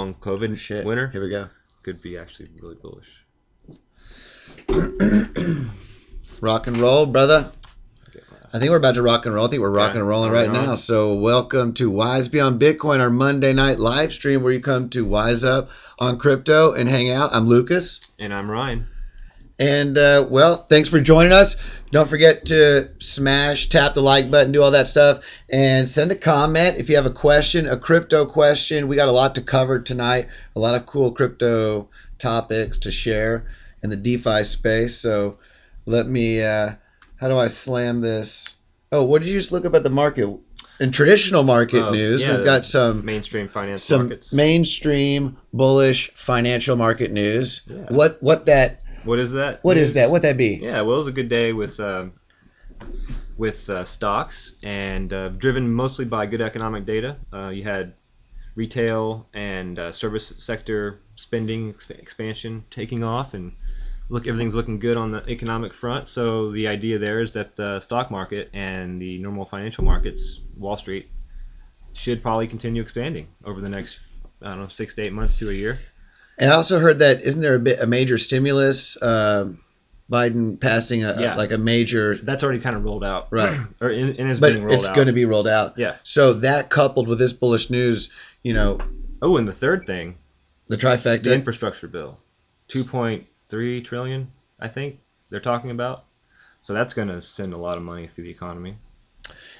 long COVID Shit. winter Here we go. could be actually really bullish. Rock and roll, brother. Okay, I think we're about to rock and roll. I think we're rocking and rolling right now. So welcome to Wise Beyond Bitcoin, our Monday night live stream where you come to wise up on crypto and hang out. I'm Lucas. And I'm Ryan. And, thanks for joining us. Don't forget to tap the like button, do all that stuff, and send a comment if you have a question, a crypto question. We got a lot to cover tonight, a lot of cool crypto topics to share in the DeFi space. So let me, how do I slam this? Oh, what did you just look up at the market? In traditional market news, we've got some mainstream finance markets. Mainstream bullish financial market news. Yeah. What that? What is that? What is that? What'd that be? Yeah, well, it was a good day with stocks and driven mostly by good economic data. You had retail and service sector spending expansion taking off, and everything's looking good on the economic front. So the idea there is that the stock market and the normal financial markets, Wall Street, should probably continue expanding over the next, 6 to 8 months to a year. And I also heard that isn't there a major stimulus? Biden passing a major. That's already kind of rolled out, right? Or being rolled out. But it's going to be rolled out. Yeah. So that coupled with this bullish news, Oh, and the third thing, the trifecta, the infrastructure bill, 2.3 trillion, I think they're talking about. So that's going to send a lot of money through the economy.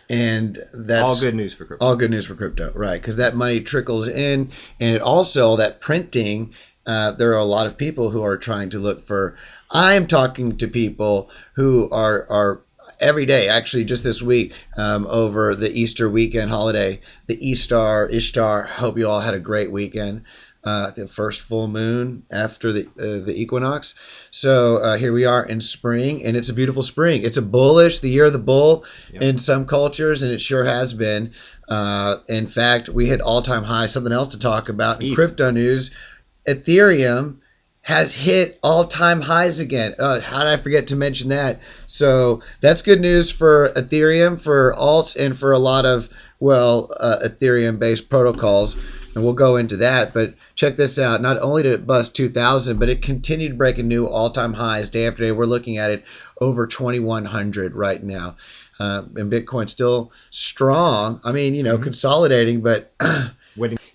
And that's all good news for crypto. All good news for crypto, right? Because that money trickles in, and it also that printing. There are a lot of people who are trying to look for. I'm talking to people who are every day, actually, just this week, over the Easter weekend holiday, the Ishtar. Hope you all had a great weekend. The first full moon after the equinox. So here we are in spring, and it's a beautiful spring. It's a bullish, the year of the bull in some cultures, and it sure has been. In fact, we hit all-time highs. Something else to talk about in crypto news. Ethereum has hit all-time highs again. How did I forget to mention that? So that's good news for Ethereum, for alts, and for a lot of, Ethereum-based protocols. And we'll go into that. But check this out. Not only did it bust 2,000, but it continued breaking new all-time highs day after day. We're looking at it over 2,100 right now. And Bitcoin's still strong. I mean, consolidating, but...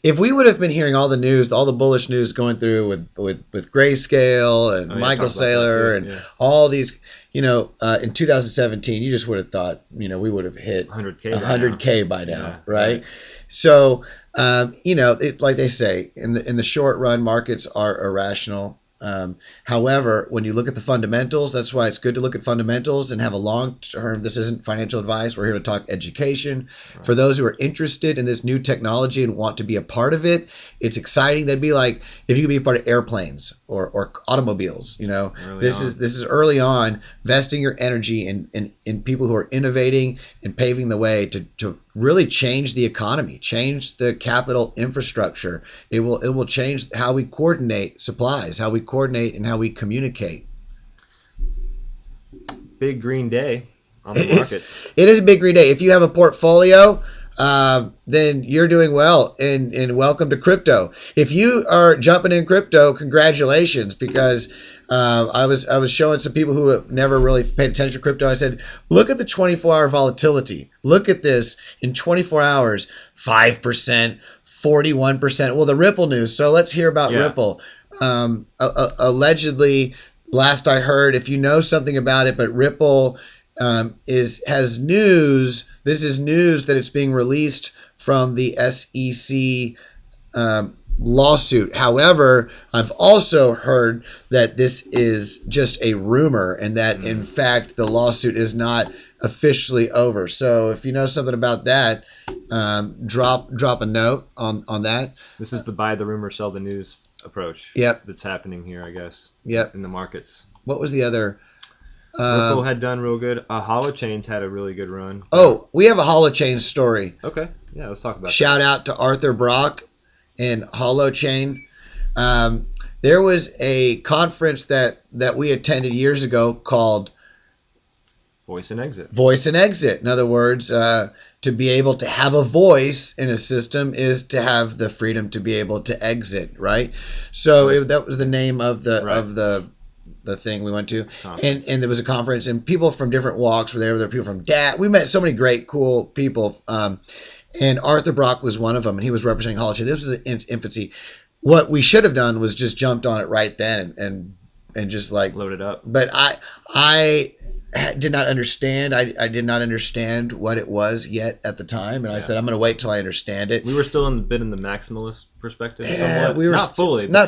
If we would have been hearing all the news, all the bullish news going through with Grayscale and Michael Saylor and all these, in 2017, you just would have thought, we would have hit 100K by now, right? So, like they say, in the short run, markets are irrational. However, when you look at the fundamentals, that's why it's good to look at fundamentals and have a long term. This isn't financial advice. We're here to talk education. Right. For those who are interested in this new technology and want to be a part of it, it's exciting. That'd be like if you could be a part of airplanes or automobiles. This is early on, vesting your energy in people who are innovating and paving the way to really change the economy, change the capital infrastructure. It will change how we coordinate supplies, how we coordinate and how we communicate. Big green day on the markets. It is a big green day. If you have a portfolio, then you're doing well, and welcome to crypto. If you are jumping in crypto, congratulations, because I was showing some people who have never really paid attention to crypto. I said, look at the 24-hour volatility. Look at this in 24 hours, 5%, 41%. Well, the Ripple news. So let's hear about Ripple. Allegedly, last I heard, if you know something about it, but Ripple has news. This is news that it's being released from the SEC lawsuit. However, I've also heard that this is just a rumor and that in fact the lawsuit is not officially over. So if you know something about that, drop a note on that. This is the buy the rumor, sell the news approach. Yep. That's happening here, I guess. Yep. In the markets. What was the other? Ripple had done real good. Holochains had a really good run. Oh, we have a Holochain story. Okay. Yeah, let's talk about Shout out to Arthur Brock and Holochain. There was a conference that we attended years ago called Voice and exit. Voice and exit. In other words, to be able to have a voice in a system is to have the freedom to be able to exit, right? So that was the name of the thing we went to, and there was a conference, and people from different walks were there. There were people from DAT. We met so many great, cool people, and Arthur Brock was one of them, and he was representing Holochain. This was in its infancy. What we should have done was just jumped on it right then and just like load it up. But I did not understand. I did not understand what it was yet at the time, and I said I'm going to wait till I understand it. We were still in the maximalist perspective. Somewhat. We were not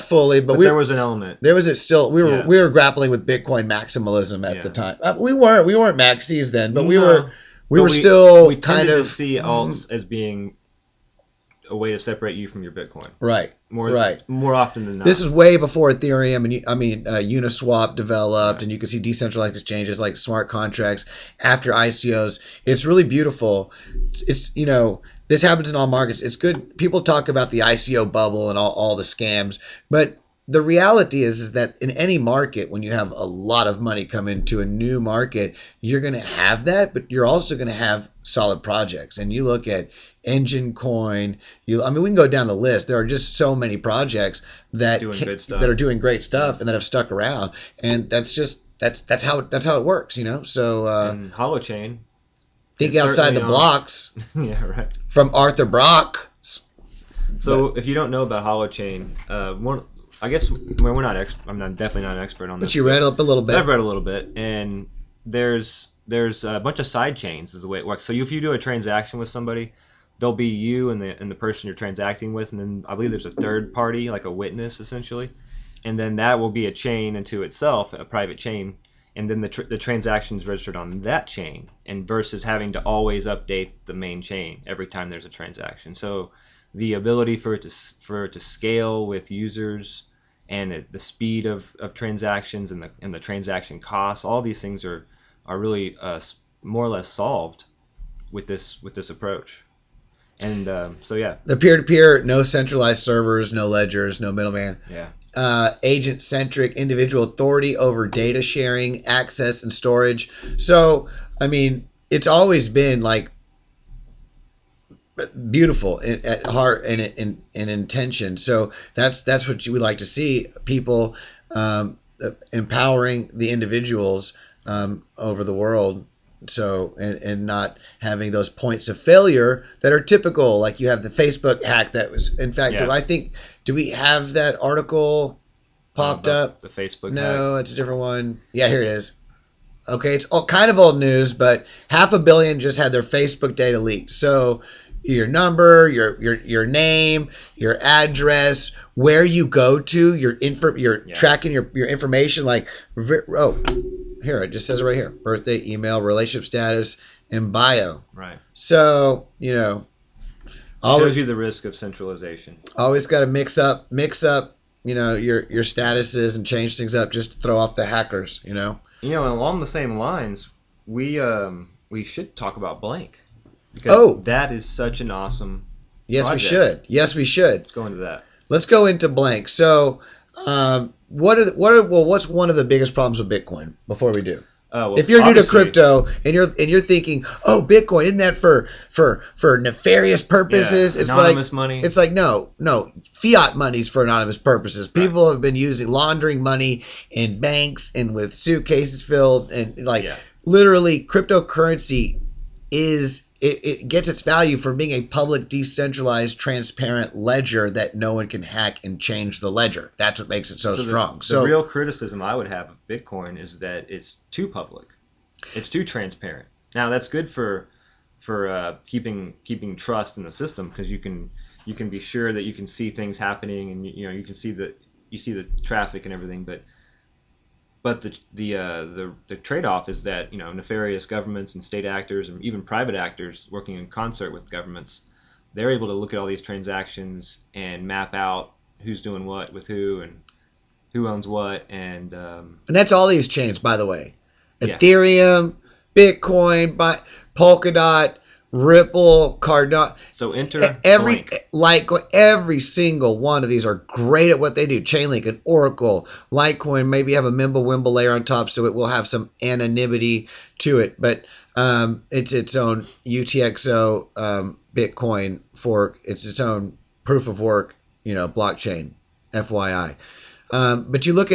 fully, but there was an element. There was still we were grappling with Bitcoin maximalism at the time. We weren't maxis then, but we were still kind of to see alts as being a way to separate you from your Bitcoin. Right. More often than not. This is way before Ethereum and Uniswap developed, and you can see decentralized exchanges like smart contracts after ICOs. It's really beautiful. It's this happens in all markets. It's good. People talk about the ICO bubble and all the scams, but the reality is that in any market, when you have a lot of money come into a new market, you're going to have that, but you're also going to have solid projects. And you look at Engine Coin, we can go down the list. There are just so many projects that are doing great stuff and that have stuck around. And that's how it works, So and Holochain. Think outside the blocks. Yeah, right. From Arthur Brock. So if you don't know about Holochain, I guess we're not I'm definitely not an expert on this. But you read up a little bit. I've read a little bit, and there's a bunch of side chains is the way it works. So if you do a transaction with somebody, there'll be you and the person you're transacting with, and then I believe there's a third party, like a witness essentially, and then that will be a chain into itself, a private chain, and then the transaction is registered on that chain, and versus having to always update the main chain every time there's a transaction. So the ability for it to scale with users and the speed of transactions and the transaction costs, all these things are really more or less solved with this approach. And the peer-to-peer, no centralized servers, no ledgers, no middleman. Yeah. Agent-centric, individual authority over data sharing, access, and storage. So it's always been like beautiful at heart and in intention. So that's what you would like to see, people empowering the individuals over the world. So and not having those points of failure that are typical, like you have the Facebook hack that was, in fact, do we have that article popped up? The Facebook No, hack. It's a different one. Yeah, here it is. Okay, it's all kind of old news, but 500 million just had their Facebook data leaked. So your number, your name, your address, where you go to, you're tracking your information. Like, here it just says it right here: birthday, email, relationship status, and bio. Right. So shows you the risk of centralization. Always got to mix up your statuses and change things up just to throw off the hackers. Along the same lines, we should talk about Blank. Because that is such an awesome project. Yes, we should. Let's go into that. Let's go into Blank. So, what's one of the biggest problems with Bitcoin before we do? If you're new to crypto and you're thinking, Bitcoin, isn't that for nefarious purposes? Yeah, it's anonymous money. It's like no, fiat money's for anonymous purposes. Right. People have been laundering money in banks and with suitcases filled and literally cryptocurrency is. It gets its value for being a public, decentralized, transparent ledger that no one can hack and change the ledger. That's what makes it so strong. The real criticism I would have of Bitcoin is that it's too public. It's too transparent. Now that's good for keeping trust in the system, because you can be sure that you can see things happening, and you can see the traffic and everything, but the trade-off is that nefarious governments and state actors and even private actors working in concert with governments, they're able to look at all these transactions and map out who's doing what with who and who owns what, and that's all these chains, by the way. Ethereum, Bitcoin, Polkadot, Ripple, Cardano. So enter Every blank. every single one of these are great at what they do. Chainlink and Oracle, Litecoin maybe have a Mimblewimble layer on top, so it will have some anonymity to it, but it's its own UTXO Bitcoin fork. It's its own proof of work, blockchain. FYI. But you look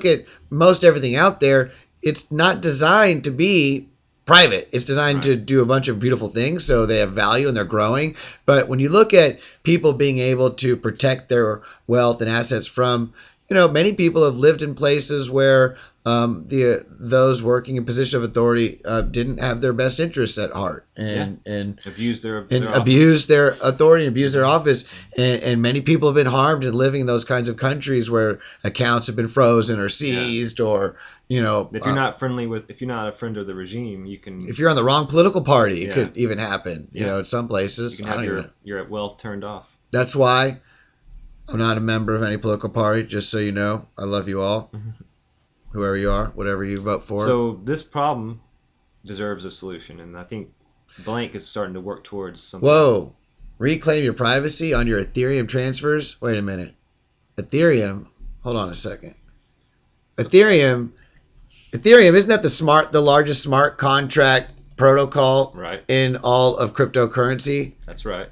at most everything out there. It's not designed to be private. It's designed to Right. do a bunch of beautiful things, so they have value and they're growing. But when you look at people being able to protect their wealth and assets from, many people have lived in places where those working in position of authority didn't have their best interests at heart, Yeah. and Abuse and their office. abuse their authority, abuse their office, and many people have been harmed in living in those kinds of countries where accounts have been frozen or Yeah. seized, or you know, If you're uh, not friendly with, if you're not a friend of the regime, you can, if you're on the wrong political party, it yeah, could even happen. yeah, In some you places, can I have don't even know. your wealth turned off. That's why I'm not a member of any political party. Just so you know, I love you all, whoever you are, whatever you vote for. So this problem deserves a solution, and I think Blank is starting to work towards something. Whoa, reclaim your privacy on your Ethereum transfers. Wait a minute, Ethereum. Hold on a second. Ethereum Ethereum, isn't that the largest smart contract protocol Right. in all of cryptocurrency? That's right.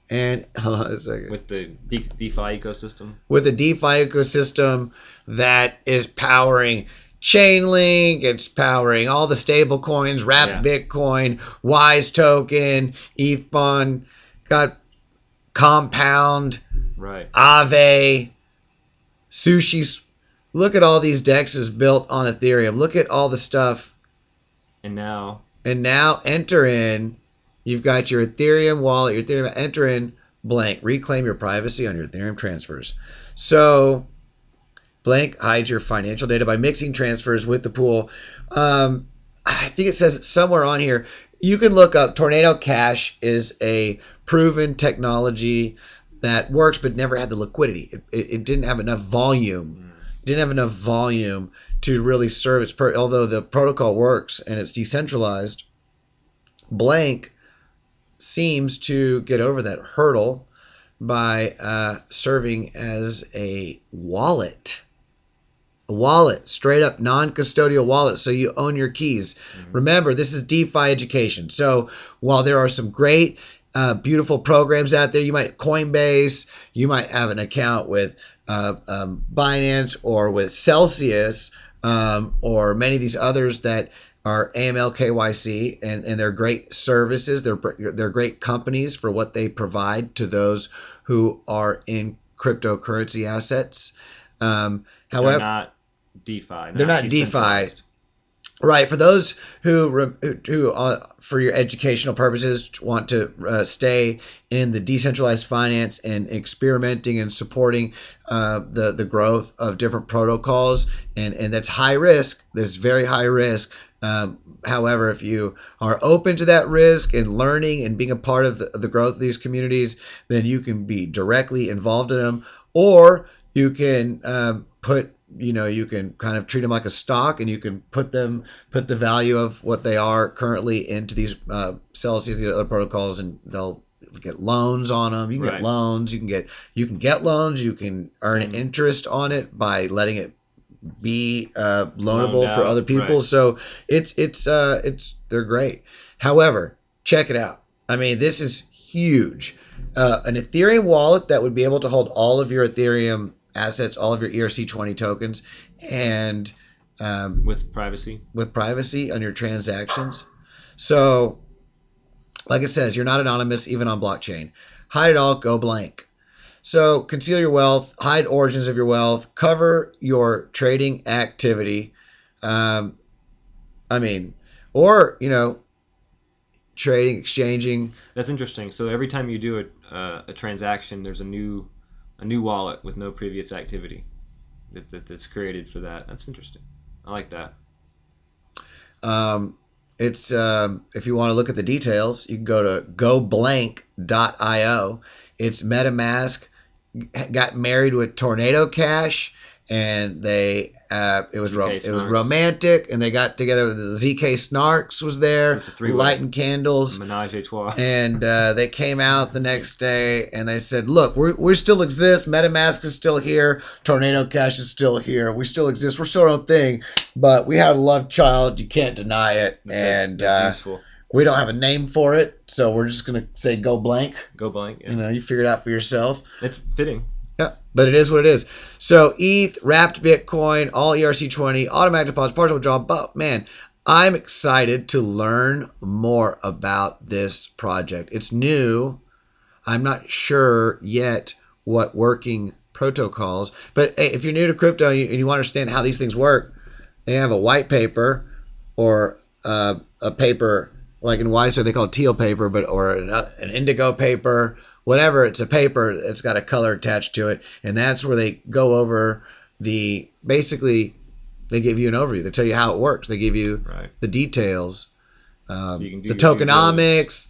And hold on a second. With the DeFi ecosystem. With a DeFi ecosystem that is powering Chainlink, it's powering all the stable coins, Wrapped Yeah. Bitcoin, Wise Token, ETHBON, got Compound, Right. Aave, Sushi. Look at all these dexes built on Ethereum. Look at all the stuff. And now, And now enter in, you've got your Ethereum wallet, your Ethereum, enter in blank, reclaim your privacy on your Ethereum transfers. So blank hides your financial data by mixing transfers with the pool. I think it says somewhere on here, you can look up Tornado Cash is a proven technology that works but never had the liquidity. It didn't have enough volume. It didn't have enough volume to really serve its purpose. Although the protocol works and it's decentralized, Blank seems to get over that hurdle by serving as a wallet. A wallet, straight up non-custodial wallet, so you own your keys. Remember, this is DeFi education. So while there are some great, beautiful programs out there, you might Coinbase, you might have an account with Binance or with Celsius, or many of these others that are AML KYC, and they're great services. They're great companies for what they provide to those who are in cryptocurrency assets. but they're However, not DeFi. they're not DeFi. decentralized. Right. For those who for your educational purposes, want to stay in the decentralized finance and experimenting and supporting the growth of different protocols, and that's high risk. That's very high risk. However, if you are open to that risk and learning and being a part of the growth of these communities, then you can be directly involved in them, or you can you can kind of treat them like a stock, and you can put the value of what they are currently into these Celsius, these other protocols, and they'll get loans on them. You can get loans. You can get loans. You can earn interest on it by letting it be loanable for other people. Right. So it's they're great. However, check it out. I mean, this is huge. An Ethereum wallet that would be able to hold all of your Ethereum assets, all of your ERC20 tokens, and With privacy. on your transactions. So, like it says, you're not anonymous even on blockchain. Hide it all, go blank. So, conceal your wealth, hide origins of your wealth, cover your trading activity. Um, I mean, or trading, exchanging. That's interesting. So every time you do a transaction, there's a new wallet with no previous activity that's created for that. That's interesting. I like that. It's if you want to look at the details, you can go to goblank.io. It's MetaMask got married with Tornado Cash, and they it was ZK it was Snarks. romantic, and they got together. The ZK Snarks was So there, it's a three-way. lighting candles, Menage a trois. and they came out the next day and they said, "Look, we still exist. MetaMask is still here. Tornado Cash is still here. We still exist. We're still our own thing, but we had a love child. You can't deny it, and That's useful. we don't have a name for it, so we're just gonna say go blank. Go blank. Yeah. You know, you figure it out for yourself." It's fitting. Yeah, but it is what it is. So ETH, wrapped Bitcoin, all ERC20, automatic deposit, partial withdrawal. But man, I'm excited to learn more about this project. It's new. I'm not sure yet what working protocols. But hey, if you're new to crypto and you want to understand how these things work, they have a white paper or a paper like in YSO they call it teal paper, but or an indigo paper. Whatever, it's a paper, it's got a color attached to it, and that's where they go over basically they give you an overview. They tell you how it works. They give you the details, So you can do the your due tokenomics,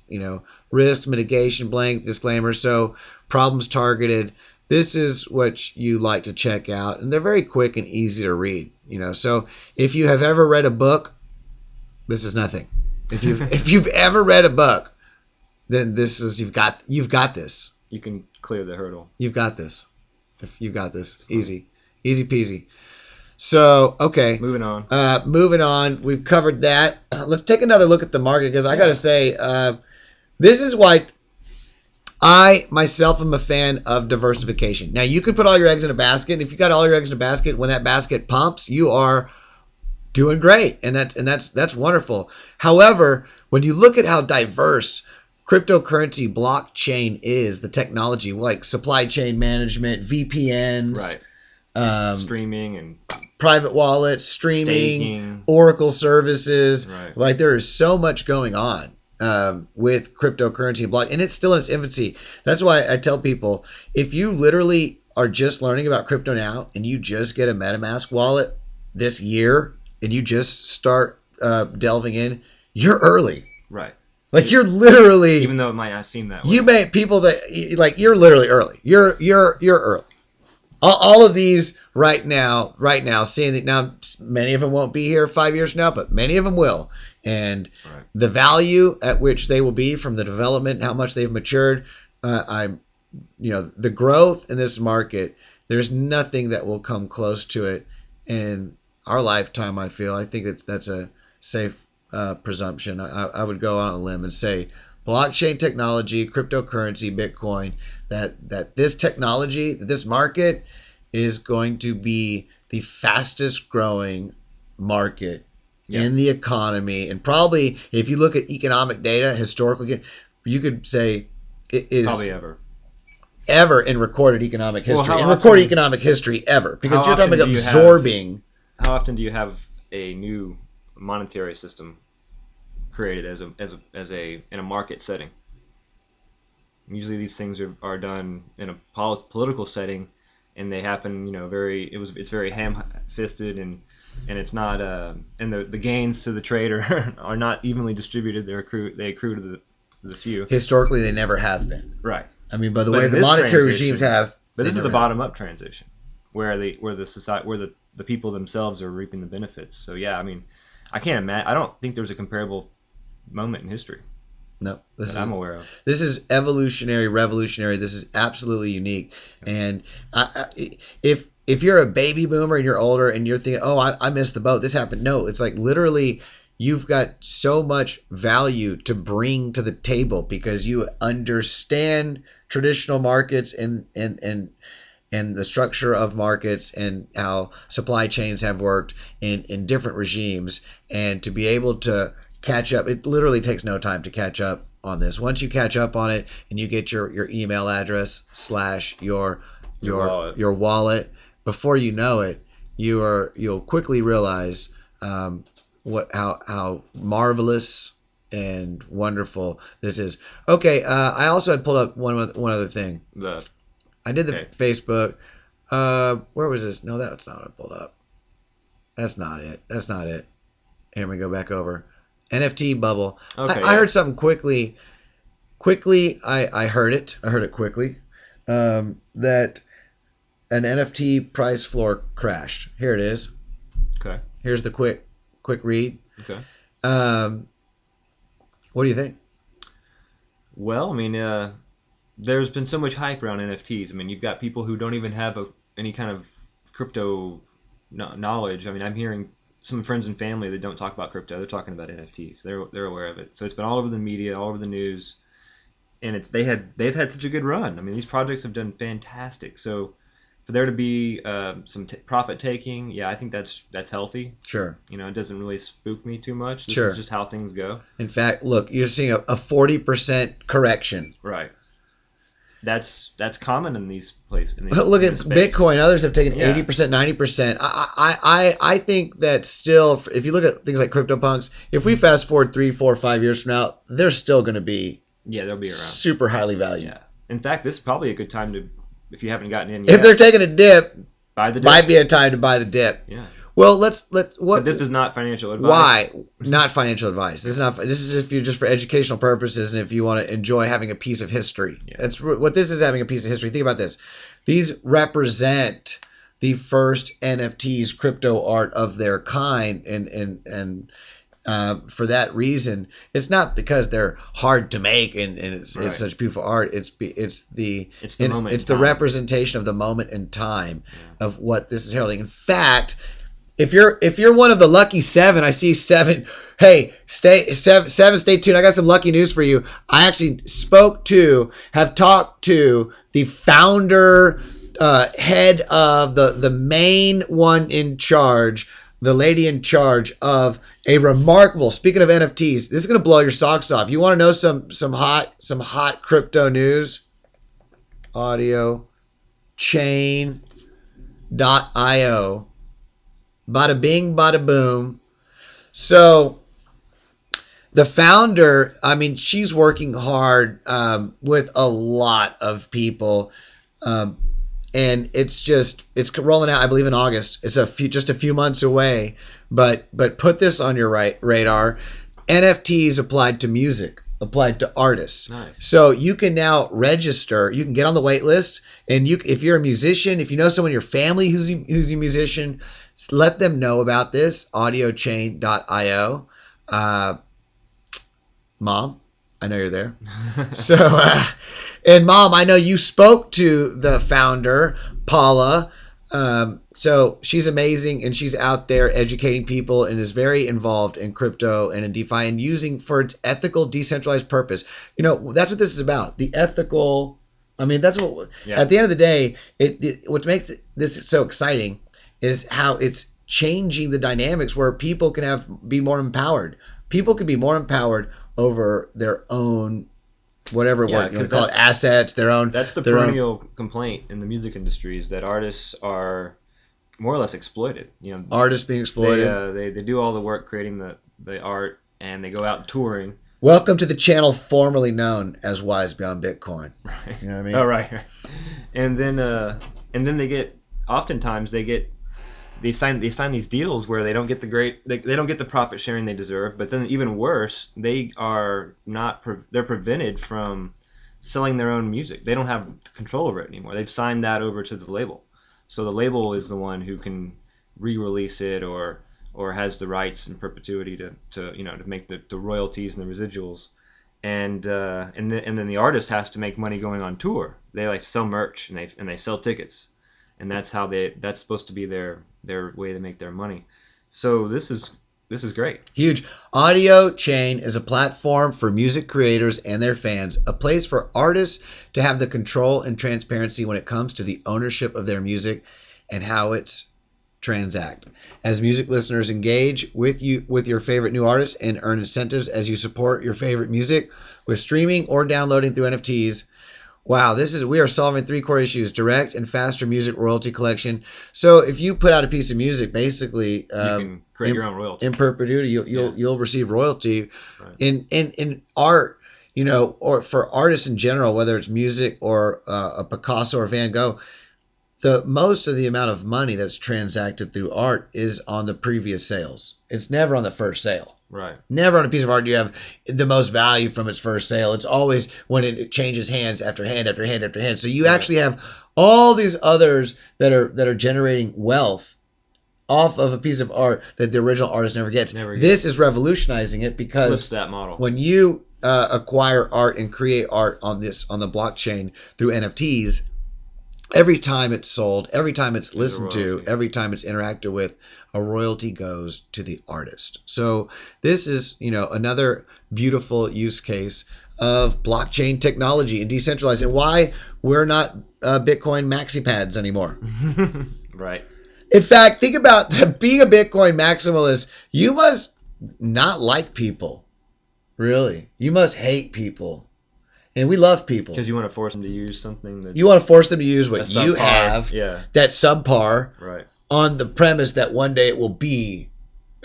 risk mitigation, blank disclaimer. So problems targeted. This is what you like to check out, and they're very quick and easy to read. So if you have ever read a book, this is nothing. If you've ever read a book, then this is you've got this. You can clear the hurdle. You've got this. If you've got this, easy peasy. So okay, Moving on. Moving on. We've covered that. Let's take another look at the market because I got to say, this is why I myself am a fan of diversification. Now you could put all your eggs in a basket. And if you got all your eggs in a basket, when that basket pumps, you are doing great, and that's wonderful. However, when you look at how diverse cryptocurrency blockchain is, the technology like supply chain management, VPNs, Streaming and private wallets, streaming, staking. Oracle services. Right. Like there is so much going on with cryptocurrency and block, and it's still in its infancy. That's why I tell people, if you literally are just learning about crypto now and you just get a MetaMask wallet this year and you just start delving in, you're early. Right. Like you're literally, Even though it might not seem that way. you may people that like you're literally early. You're early. All of these right now, seeing that now, many of them won't be here 5 years from now, but many of them will. And the value at which they will be from the development, how much they've matured, the growth in this market, there's nothing that will come close to it in our lifetime. I think that's a safe presumption. I would go on a limb and say blockchain technology, cryptocurrency, Bitcoin, that this technology, that this market is going to be the fastest growing market in the economy. And probably if you look at economic data historically, you could say it is probably ever in recorded economic history, economic history ever, because you're talking about absorbing. How often do you have a new monetary system created in a market setting? Usually these things are done in a political setting, and they happen, it's very ham-fisted, and it's not and the gains to the trader are not evenly distributed. They accrue to the few. Historically, they never have been. Right. I mean, by the way, the monetary regimes have. But this is a bottom-up transition, where the people themselves are reaping the benefits. So yeah, I mean, I can't imagine. I don't think there's a comparable moment in history. No, I'm aware of. This is evolutionary, revolutionary. This is absolutely unique. And if you're a baby boomer and you're older and you're thinking, oh, I missed the boat, this happened. No, it's like literally you've got so much value to bring to the table because you understand traditional markets and the structure of markets and how supply chains have worked in different regimes, and to be able to catch up. It literally takes no time to catch up on this. Once you catch up on it and you get your email address / your wallet, before you know it, you'll quickly realize how marvelous and wonderful this is. Okay, I also had pulled up one other thing. I did the Facebook. Where was this? No, that's not what I pulled up. That's not it. Here we go back over. NFT bubble. Okay, I heard something quickly. I heard it quickly. That an NFT price floor crashed. Here it is. Okay. Here's the quick read. Okay. Um, what do you think? Well, I mean, there's been so much hype around NFTs. I mean, you've got people who don't even have any kind of crypto knowledge. I mean, I'm hearing some friends and family that don't talk about crypto. They're talking about NFTs. They're aware of it. So it's been all over the media, all over the news, and they've had such a good run. I mean, these projects have done fantastic. So for there to be some profit taking, yeah, I think that's healthy. Sure. You know, it doesn't really spook me too much. This Sure. is just how things go. In fact, look, you're seeing a 40% correction. Right. That's common in these places. Look at Bitcoin. Others have taken Yeah. 80%, 90%. I think that still, if you look at things like CryptoPunks, if we fast forward 3, 4, 5 years from now, they're still going to be They'll be around. super highly valued. Yeah. In fact, this is probably a good time to, if you haven't gotten in yet, If they're taking a dip, buy the dip. might be a time to buy the dip. Yeah. Well, let's But this is not financial advice. why not financial advice? This is not. This is if you're just for educational purposes and if you want to enjoy having a piece of history. Yeah. That's what this is, having a piece of history. Think about this. These represent the first NFTs, crypto art of their kind, and for that reason, it's not because they're hard to make and it's such beautiful art. It's the moment. It's the representation of the moment in time of what this is heralding. In fact, if you're one of the lucky 7, I see 7. Hey, stay 7. Stay tuned. I got some lucky news for you. I actually have talked to the founder, head of the main one in charge, the lady in charge of a remarkable. Speaking of NFTs, this is gonna blow your socks off. You want to know some hot crypto news? Audio chain.io. Bada bing, bada boom. So the founder, I mean, she's working hard with a lot of people, and it's rolling out. I believe in August. It's just a few months away. But put this on your radar. NFTs applied to music, applied to artists. Nice. So you can now register. You can get on the wait list, and if you're a musician, if you know someone in your family who's a musician, let them know about this. Audiochain.io. Mom, I know you're there. So, and Mom, I know you spoke to the founder, Paula. So she's amazing, and she's out there educating people and is very involved in crypto and in DeFi and using for its ethical, decentralized purpose. You know, that's what this is about. The ethical. I mean, that's what. Yeah. At the end of the day, what makes this so exciting is how it's changing the dynamics where people can be more empowered. People can be more empowered over their own, whatever you want to call it, assets, their own. That's the perennial complaint in the music industry, is that artists are more or less exploited. You know, artists being exploited. They do all the work creating the art, and they go out touring. Welcome to the channel formerly known as Wise Beyond Bitcoin. Right. You know what I mean? Oh, right. And then oftentimes they sign these deals where they don't get they don't get the profit sharing they deserve. But then even worse, they're prevented from selling their own music. They don't have control over it anymore. They've signed that over to the label. So the label is the one who can re-release it or has the rights in perpetuity to make the royalties and the residuals. And then the artist has to make money going on tour. They like sell merch and they sell tickets. And that's supposed to be their way to make their money. So this is great. Huge. Audio Chain is a platform for music creators and their fans, a place for artists to have the control and transparency when it comes to the ownership of their music and how it's transact. As music listeners engage with your favorite new artists and earn incentives as you support your favorite music with streaming or downloading through NFTs. Wow, we are solving 3 core issues: direct and faster music royalty collection. So if you put out a piece of music, basically you can create your own royalty in perpetuity. You'll receive royalty. Right. In art, or for artists in general, whether it's music or a Picasso or Van Gogh. the most of the amount of money that's transacted through art is on the previous sales. It's never on the first sale. Right. Never on a piece of art do you have the most value from its first sale. It's always when it changes hands after hand after hand after hand. So you actually have all these others that are generating wealth off of a piece of art that the original artist never gets. This is revolutionizing it because flips that model. When you acquire art and create art on the blockchain through NFTs, every time it's sold, every time it's listened to, every time it's interacted with, a royalty goes to the artist. So this is, another beautiful use case of blockchain technology and decentralized, and why we're not Bitcoin maxi pads anymore. Right. In fact, think about being a Bitcoin maximalist. You must not like people. Really. You must hate people. And we love people. Because you want to force them to use something that you want to force them to use what you have. Yeah. That's subpar. Right. On the premise that one day it will be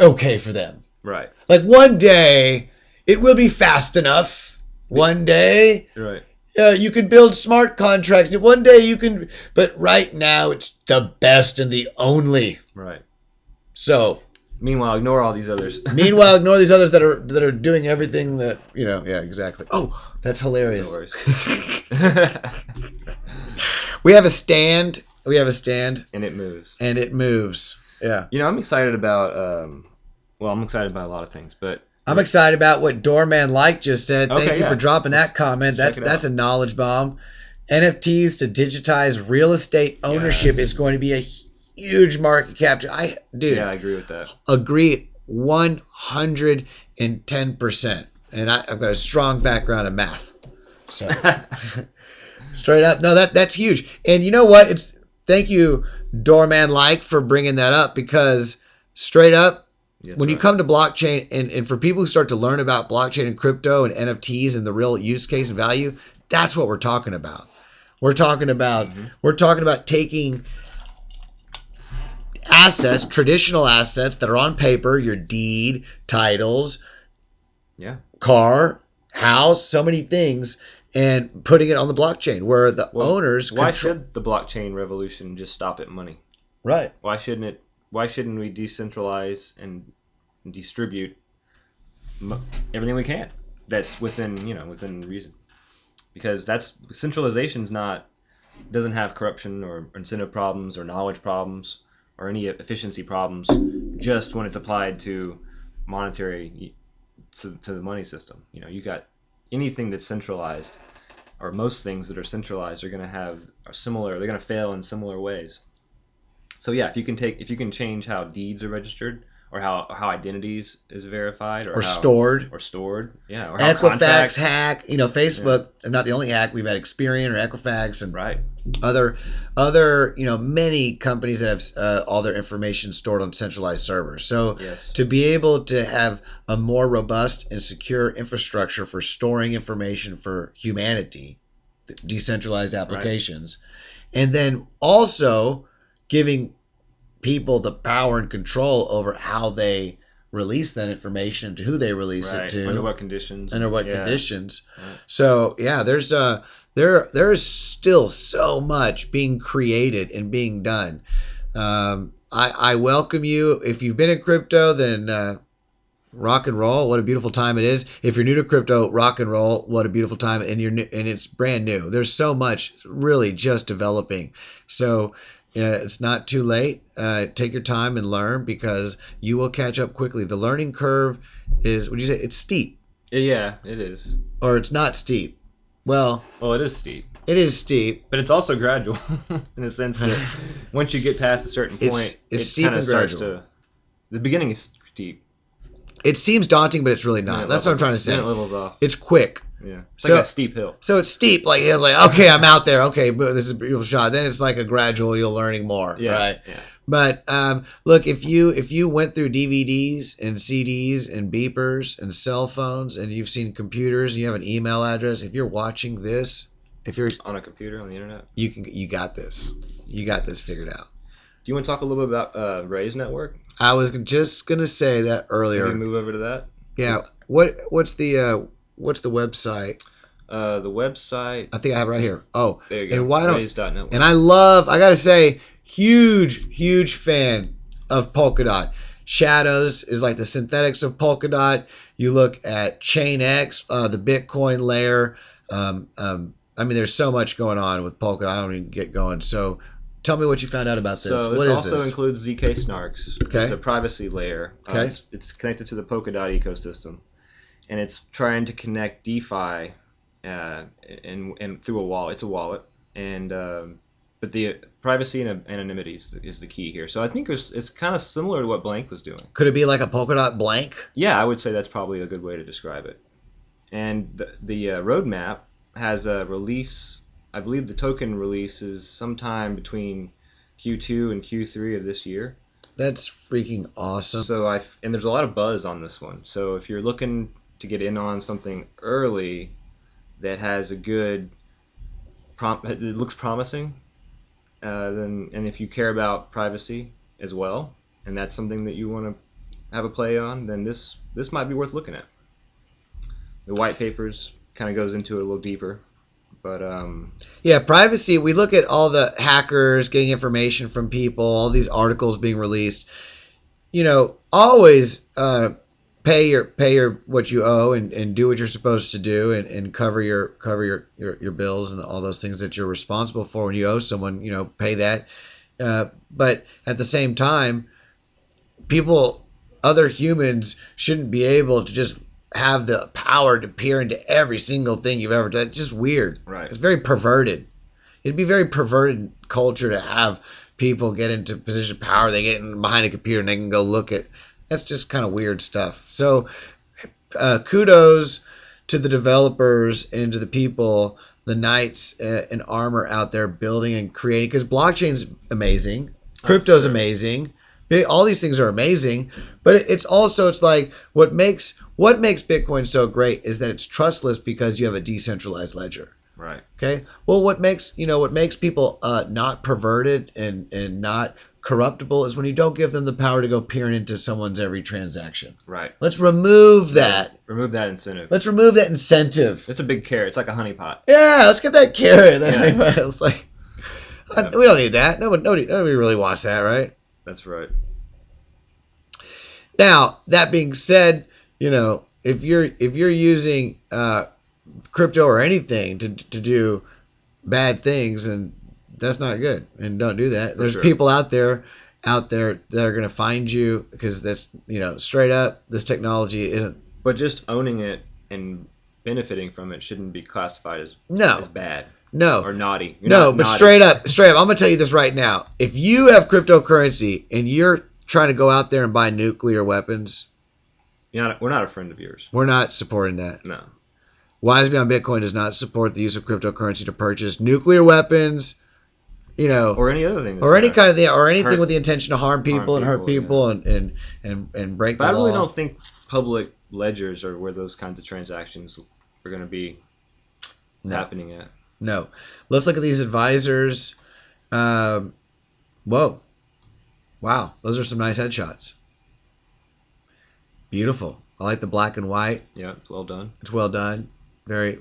okay for them. Right. Like one day it will be fast enough. One day. Right. You can build smart contracts. One day you can, but right now it's the best and the only. Right. So, meanwhile, ignore all these others. Ignore these others that are doing everything that Yeah, exactly. Oh, that's hilarious. No worries. We have a stand. And it moves. Yeah. I'm excited about. I'm excited about a lot of things, but. I'm excited about what Doorman Like just said. Thank you for dropping that comment. That's a knowledge bomb. NFTs to digitize real estate ownership is going to be a huge market capture. I agree with that. Agree 110%. And I've got a strong background in math. So straight up. No, that's huge. And you know what? Thank you, Doorman Like, for bringing that up, because straight up, when you come to blockchain, and for people who start to learn about blockchain and crypto and NFTs and the real use case and value, that's what we're talking about. We're talking about taking assets, traditional assets that are on paper, your deed, titles, car, house, so many things, and putting it on the blockchain where the owners. Why should the blockchain revolution just stop at money? Right. Why shouldn't we decentralize and distribute everything we can that's within reason? Because centralization's doesn't have corruption or incentive problems or knowledge problems or any efficiency problems just when it's applied to monetary to the money system. You got anything that's centralized, or most things that are centralized are going to they're going to fail in similar ways. So if you can change how deeds are registered, or how identities is verified, or stored, or how Equifax hack. Facebook, not the only hack. We've had Experian or Equifax and other many companies that have all their information stored on centralized servers. So to be able to have a more robust and secure infrastructure for storing information for humanity, decentralized applications, and then also giving people the power and control over how they release that information, to who they release it to, under what conditions. Right. So there is still so much being created and being done. I welcome you. If you've been in crypto, then rock and roll. What a beautiful time it is. If you're new to crypto, rock and roll. What a beautiful time. And it's brand new. There's so much really just developing. So it's not too late. Take your time and learn, because you will catch up quickly. The learning curve is, would you say it's steep? Yeah, it is. Or it's not steep? Well, it is steep. It is steep. But it's also gradual in the sense that once you get past a certain point, it's steep and gradual. The beginning is steep. It seems daunting, but it's really not. That's what I'm trying to say. Then it levels off. It's quick. Yeah. It's like a steep hill. So it's steep. It's like, okay, I'm out there. Okay, this is a beautiful shot. Then it's like a gradual, you're learning more. Yeah. Right? Yeah. But look, if you went through DVDs and CDs and beepers and cell phones, and you've seen computers and you have an email address, if you're watching this, if you're on a computer, on the internet, you got this. You got this figured out. Do you want to talk a little bit about Ray's network? I was just gonna say that earlier. Can we move over to that? Yeah. What's the website? The website. I think I have it right here. Oh, There you and go. why don't? Raise.net And I website. love. I gotta say, huge fan of Polkadot. Shadows is like the synthetics of Polkadot. You look at Chain X, the Bitcoin layer. I mean, there's so much going on with Polkadot. I don't even get going. So, tell me what you found out about this. So What this is also this? includes ZK Snarks. It's Okay. a privacy layer. Okay. It's connected to the Polkadot ecosystem, and it's trying to connect DeFi, and through a wallet. It's a wallet, and but the privacy and anonymity is the key here. So I think it's kind of similar to what Blank was doing. Could it be like a Polkadot blank? Yeah, I would say that's probably a good way to describe it. And the roadmap has a release. I believe the token release is sometime between Q2 and Q3 of this year. That's freaking awesome. So and there's a lot of buzz on this one. So if you're looking to get in on something early that has a good it looks promising, then and if you care about privacy as well, and that's something that you want to have a play on, then this might be worth looking at. The white papers kind of goes into it a little deeper, but Yeah, privacy. We look at all the hackers getting information from people, all these articles being released. Always pay your what you owe and do what you're supposed to do and cover your bills and all those things that you're responsible for when you owe someone. Pay that. But at the same time, other humans shouldn't be able to just have the power to peer into every single thing you've ever done. It's just weird. right, It's very perverted. It'd be very perverted culture to have people get into a position of power. They get in behind a computer and they can go look at. That's just kind of weird stuff. So, kudos to the developers and to the people, the knights in armor out there building and creating. Because blockchain's amazing, crypto's sure. amazing. All these things are amazing, but it's like what makes Bitcoin so great is that it's trustless because you have a decentralized ledger. Right. Okay. Well, what makes people not perverted and not corruptible is when you don't give them the power to go peering into someone's every transaction. Right. Let's remove that. Remove that incentive. Let's remove that incentive. It's a big carrot. It's like a honeypot. Yeah, let's get that carrot. Yeah. It's like Yeah. we don't need that. Nobody really wants that, right? That's right. Now, that being said, if you're using crypto or anything to do bad things, and that's not good, and don't do that. There's sure. people out there that are going to find you because that's straight up, this technology isn't. But just owning it and benefiting from it shouldn't be classified as bad. No. Or naughty. But naughty. Straight up, I'm going to tell you this right now. If you have cryptocurrency and you're trying to go out there and buy nuclear weapons, we're not a friend of yours. We're not supporting that. No. Wise Beyond Bitcoin does not support the use of cryptocurrency to purchase nuclear weapons, or any other thing, or any kind of thing, or anything with the intention to harm hurt people yeah. and break the law. But I really don't think public ledgers are where those kinds of transactions are going to be happening at. No. Let's look at these advisors. Whoa. Wow. Those are some nice headshots. Beautiful. I like the black and white. Yeah, it's well done. It's well done. Very.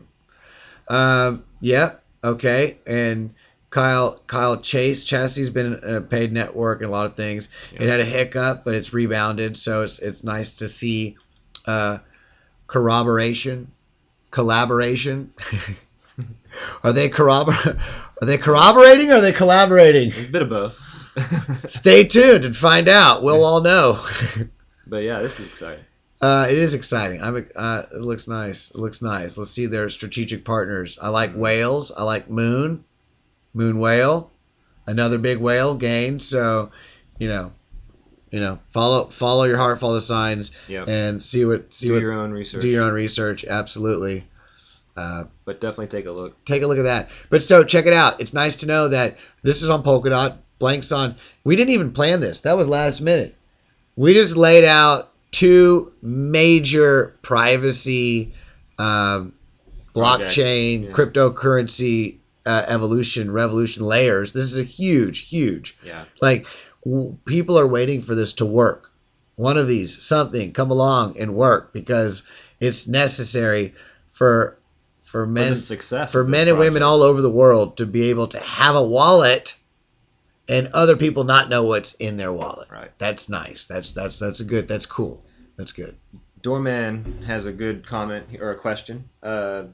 Yeah. Okay. And Kyle Chassey's been a paid network and a lot of things. Yeah. It had a hiccup, but it's rebounded. So it's nice to see collaboration. Are they corroborating or are they collaborating? A bit of both. Stay tuned and find out. We'll all know. But yeah, this is exciting. It is exciting. It looks nice. Let's see their strategic partners. I like whales. I like Moon whale, another big whale gain. So, follow your heart, follow the signs, and do your own research. Do your own research. Absolutely. But definitely take a look. Take a look at that. But so check it out. It's nice to know that this is on Polkadot. Blank's on. We didn't even plan this. That was last minute. We just laid out two major privacy blockchain, cryptocurrency revolution layers. This is a huge. Yeah. Like people are waiting for this to work. One of these, something, come along and work because it's necessary for for the men, success for of this men and women project. all over the world to be able to have a wallet and other people not know what's in their wallet. Right. That's nice. That's good. That's cool. That's good. Doorman has a good comment or a question. How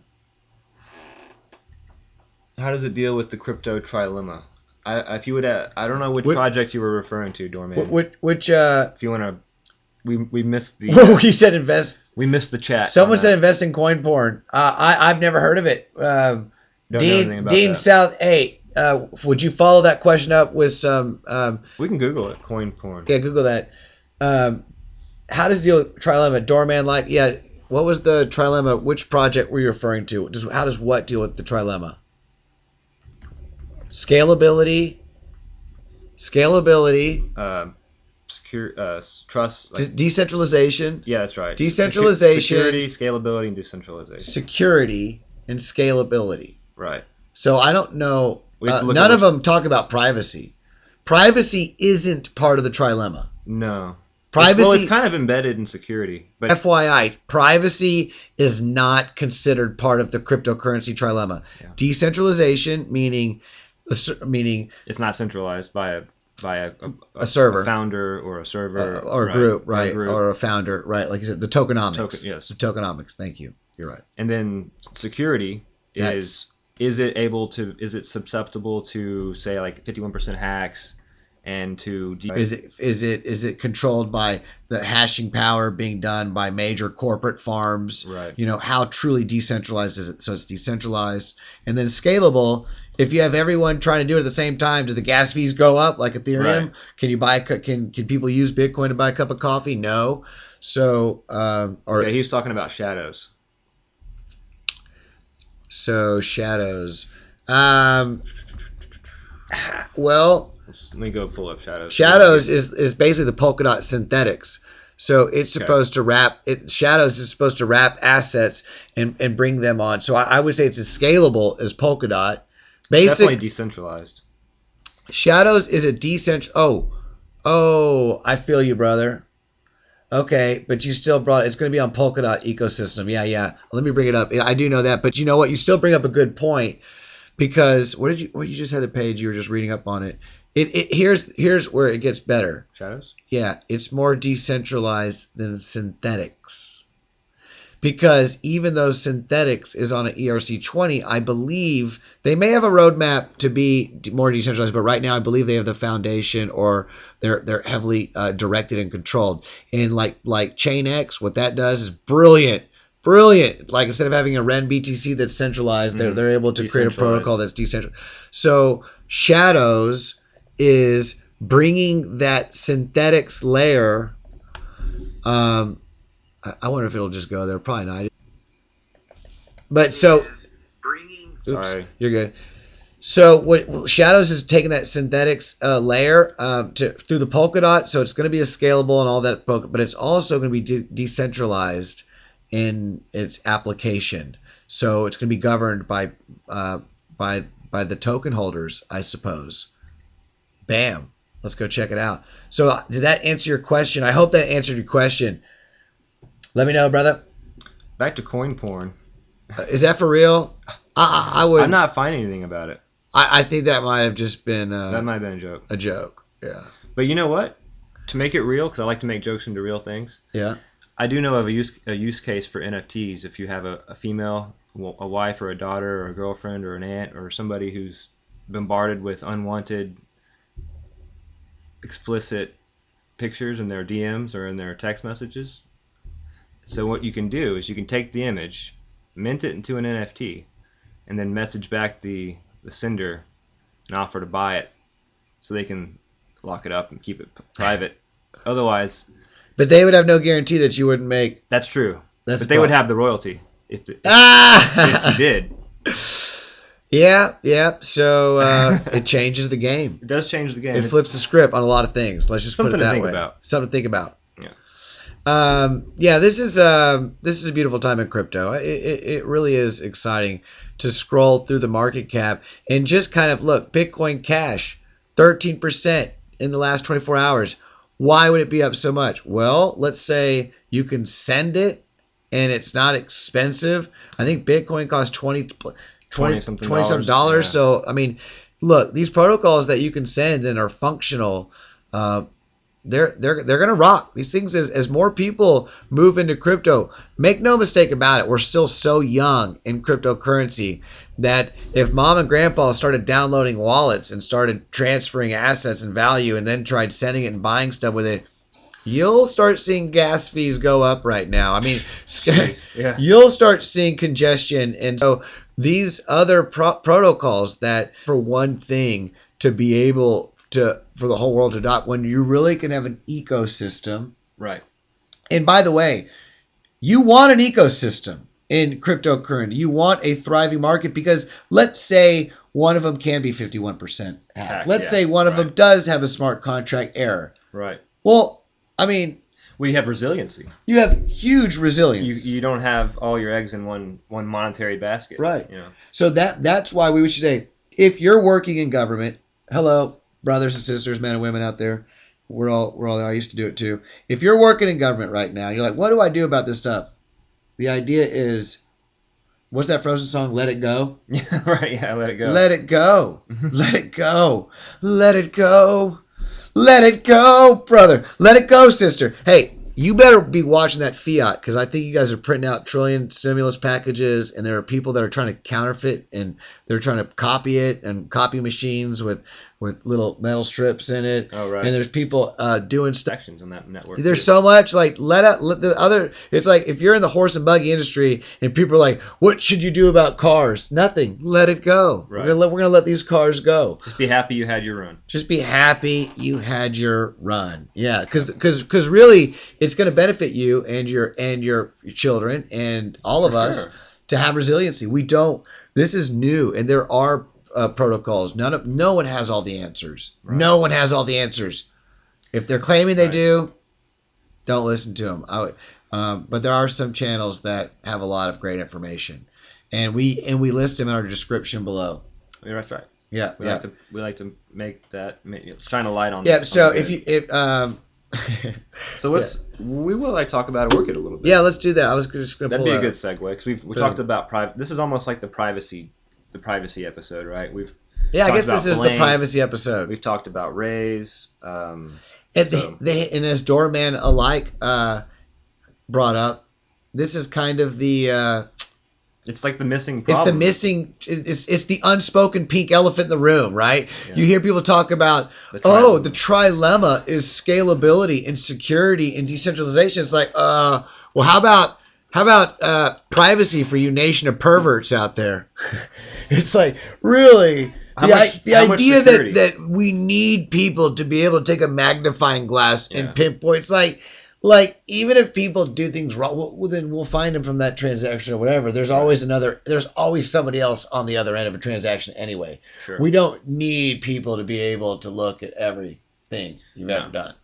does it deal with the crypto trilemma? If you would, I don't know which project you were referring to, Doorman. Which if you want to, we missed the. He said invest. We missed the chat. Someone said invest in coin porn. I've never heard of it. Don't know anything about Dean that. South 8. Would you follow that question up with some? We can Google it. Coin porn. Yeah, Google that. How does it deal with trilemma? Doorman like, yeah. What was the trilemma? Which project were you referring to? How does what deal with the trilemma? Scalability. Trust. Decentralization. Yeah, that's right. Decentralization. Security, scalability, and decentralization. Security and scalability. Right. So I don't know. None of them talk about privacy. Privacy isn't part of the trilemma. No. Privacy. It's kind of embedded in security. But FYI, privacy is not considered part of the cryptocurrency trilemma. Yeah. Decentralization, meaning it's not centralized by a server, a founder, or a server, or a group, right? Or a founder, right? Like you said, the tokenomics. Yes, the tokenomics. Thank you. You're right. And then security is it susceptible to, say, like 51% hacks, and to is it controlled by the hashing power being done by major corporate farms? Right. You know, how truly decentralized is it? So it's decentralized. And then scalable. If you have everyone trying to do it at the same time, do the gas fees go up like Ethereum? Right. Can you buy can people use Bitcoin to buy a cup of coffee? No. So he was talking about shadows. So shadows. Well, let me go pull up shadows. Shadows is basically the polka dot synthetics. So it's supposed to wrap Shadows is supposed to wrap assets and bring them on. So I would say it's as scalable as Polkadot. Definitely decentralized. Shadows is a Oh, I feel you, brother. Okay, but you still it's going to be on Polkadot ecosystem. Yeah. Let me bring it up. I do know that, but you know what? You still bring up a good point, because what you just had a page, you were just reading up on it. Here's where it gets better. Shadows? Yeah, it's more decentralized than synthetics. Because even though synthetics is on an ERC20, I believe they may have a roadmap to be more decentralized, but right now I believe they have the foundation, or they're heavily directed and controlled. And like ChainX, what that does is brilliant. Like, instead of having a REN BTC that's centralized, they're able to create a protocol that's decentralized. So Shadows is bringing that synthetics layer. I wonder if it'll just go there. Probably not. But so, Sorry, you're good. So what Shadows is taking that synthetics layer through the Polkadot, so it's going to be a scalable and all that, but it's also going to be decentralized in its application. So it's going to be governed by the token holders, I suppose. Bam. Let's go check it out. So did that answer your question? I hope that answered your question. Let me know, brother. Back to coin porn. Is that for real? I would. I'm not finding anything about it. I think that might have just been. That might have been a joke. A joke, yeah. But you know what? To make it real, because I like to make jokes into real things. Yeah. I do know of a use case for NFTs. If you have a female, a wife or a daughter or a girlfriend or an aunt or somebody who's bombarded with unwanted, explicit pictures in their DMs or in their text messages. So what you can do is you can take the image, mint it into an NFT, and then message back the sender and offer to buy it, so they can lock it up and keep it private. Otherwise, but they would have no guarantee that you wouldn't make. That's true. But they would have the royalty if you did. Yeah. So it changes the game. It does change the game. It flips the script on a lot of things. Let's just put it that way. Something to think about. Yeah. This is a beautiful time in crypto. It really is exciting to scroll through the market cap and just kind of look. Bitcoin Cash, 13% in the last 24 hours. Why would it be up so much? Well, let's say you can send it and it's not expensive. I think Bitcoin costs 20 something 20 some dollars. dollars. Yeah. So I mean, look, these protocols that you can send and are functional, they're gonna rock these things as more people move into crypto. Make no mistake about it, we're still so young in cryptocurrency that if mom and grandpa started downloading wallets and started transferring assets and value and then tried sending it and buying stuff with it, you'll start seeing gas fees go up right now. I mean, Yeah. you'll start seeing congestion. And so these other protocols that for one thing to be able to, for the whole world to adopt, when you really can have an ecosystem. Right. And by the way, you want an ecosystem in cryptocurrency. You want a thriving market because let's say one of them can be 51% hacked. Let's say one of them does have a smart contract error. Right. Well, I mean, we have resiliency. You have huge resilience. You don't have all your eggs in one monetary basket. Right. You know? So that's why we should say, if you're working in government, hello, brothers and sisters, men and women out there, we're all there. I used to do it too. If you're working in government right now, you're like, what do I do about this stuff? The idea is, what's that Frozen song? Let it go. Yeah. Right. Yeah. Let it go. Let it go. Let it go. Let it go. Let it go, brother. Let it go, sister. Hey, you better be watching that fiat because I think you guys are printing out trillion stimulus packages, and there are people that are trying to counterfeit and they're trying to copy it, and copy machines with little metal strips in it. Oh, right. And there's people doing stuff on that network. There's so much let the other. It's like if you're in the horse and buggy industry and people are like, "What should you do about cars?" Nothing. Let it go. Right. We're gonna let these cars go. Just be happy you had your run. Just be happy you had your run. Yeah, because really, it's going to benefit you and your children and all of us to have resiliency. We don't. This is new, and there are protocols. No one has all the answers. Right. No one has all the answers. If they're claiming they do, don't listen to them. But there are some channels that have a lot of great information, and we list them in our description below. Yeah, that's right. Yeah, we like to make that shine a light on. Yeah. So so we will talk about Orchid a little bit. Yeah, let's do that. I was just gonna. That'd be a good segue because we talked about private. This is almost like the privacy episode, right? I guess this is the privacy episode. We've talked about Rays. And as Doorman alike brought up, this is kind of the. It's like the missing problem. It's the unspoken pink elephant in the room, right? Yeah. You hear people talk about, the trilemma is scalability and security and decentralization. It's like, well, how about privacy for you nation of perverts out there? It's like, really? The idea that we need people to be able to take a magnifying glass and pinpoint, it's like even if people do things wrong, well, then we'll find them from that transaction or whatever. There's always somebody else on the other end of a transaction anyway. Sure. We don't need people to be able to look at everything you've ever done.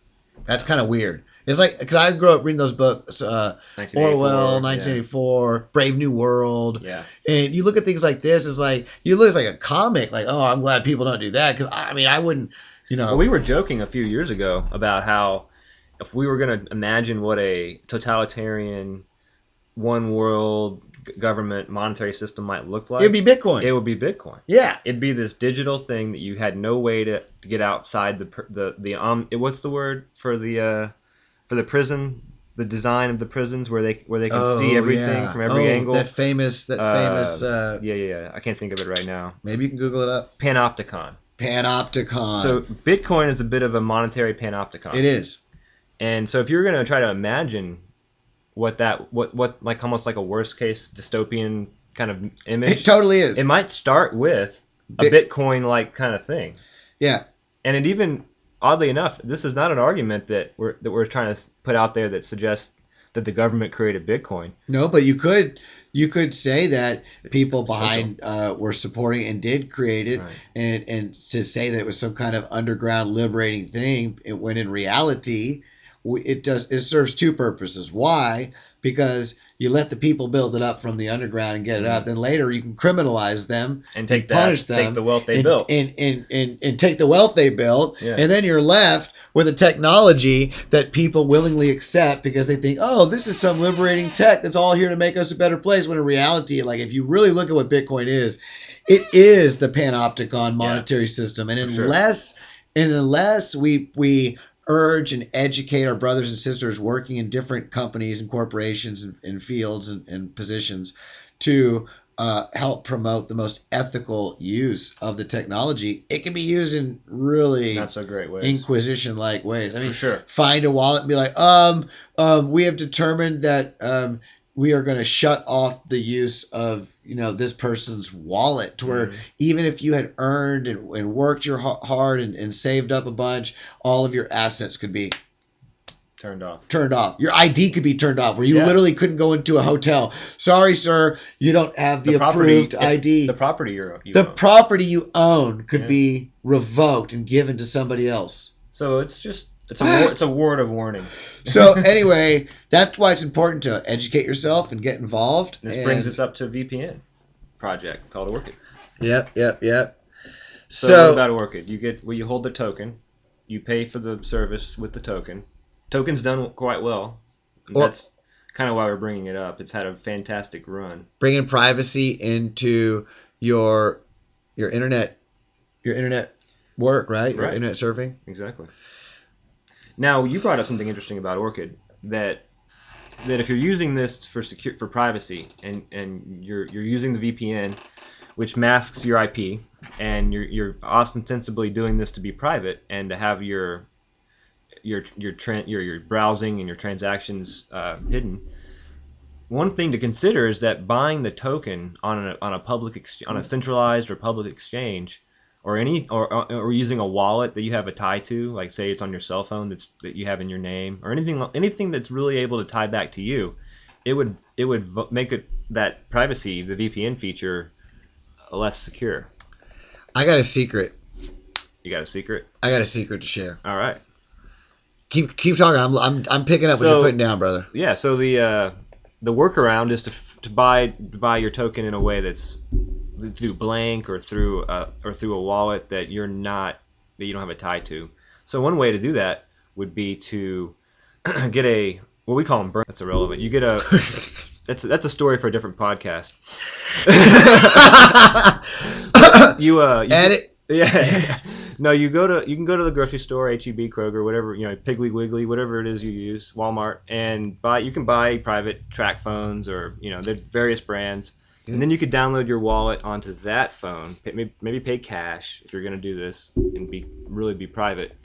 That's kind of weird. It's like, because I grew up reading those books, Orwell, 1984, Brave New World. Yeah. And you look at things like this, it's like, you look like a comic, like, oh, I'm glad people don't do that. Because, I mean, I wouldn't, Well, we were joking a few years ago about how if we were going to imagine what a totalitarian, one world government monetary system might look like, it'd be Bitcoin. It would be Bitcoin. Yeah. It'd be this digital thing that you had no way to get outside the what's the word for the prison, the design of the prisons where they can see everything from every angle. That famous yeah. I can't think of it right now. Maybe you can Google it up. Panopticon. So Bitcoin is a bit of a monetary panopticon. It is. And so if you're going to try to imagine what like almost like a worst case dystopian kind of image, it totally is. It might start with a Bitcoin like kind of thing. Yeah. And it even, oddly enough, this is not an argument that we're trying to put out there that suggests that the government created Bitcoin. No, but you could say that people behind were supporting and did create it, right. and to say that it was some kind of underground liberating thing, when in reality it serves two purposes. Why? because you let the people build it up from the underground and get it up. Then later you can criminalize them And punish them, take the wealth they and, built. and take the wealth they built. Yeah. And then you're left with a technology that people willingly accept because they think, oh, this is some liberating tech that's all here to make us a better place. When in reality, like if you really look at what Bitcoin is, it is the panopticon monetary system. And unless we urge and educate our brothers and sisters working in different companies and corporations and fields and positions to help promote the most ethical use of the technology, it can be used in really not so great ways, Inquisition-like ways. I mean, for sure. Find a wallet and be like, we have determined that we are going to shut off the use of this person's wallet, to where even if you had earned and worked your hard and saved up a bunch, all of your assets could be turned off. Your ID could be turned off, where you literally couldn't go into a hotel. Sorry, sir, you don't have the approved ID. The property you own could be revoked and given to somebody else. So it's a word of warning. So anyway, that's why it's important to educate yourself and get involved. This brings us up to a VPN project called Orchid. Yep. So what about Orchid? You hold the token, you pay for the service with the token. Token's done quite well. That's kind of why we're bringing it up. It's had a fantastic run. Bringing privacy into your internet work, right? Your internet surfing. Exactly. Now, you brought up something interesting about Orchid, that if you're using this for privacy and you're using the VPN, which masks your IP, and you're ostensibly doing this to be private and to have your browsing and your transactions hidden. One thing to consider is that buying the token on a centralized or public exchange, or using a wallet that you have a tie to, like say it's on your cell phone that you have in your name, or anything that's really able to tie back to you, it would make that privacy, the VPN feature, less secure. I got a secret. You got a secret? I got a secret to share. All right. Keep talking. I'm picking up what you're putting down, brother. Yeah. So the workaround is to buy your token in a way that's through blank or through a wallet that you don't have a tie to. So one way to do that would be to get what we call them burn. That's irrelevant. You get that's a story for a different podcast. you edit. Yeah. No, you can go to the grocery store, H-E-B, Kroger, whatever, Piggly Wiggly, whatever it is you use, Walmart, and you can buy private track phones, or there's various brands, and then you could download your wallet onto that phone, maybe pay cash if you're going to do this and really be private.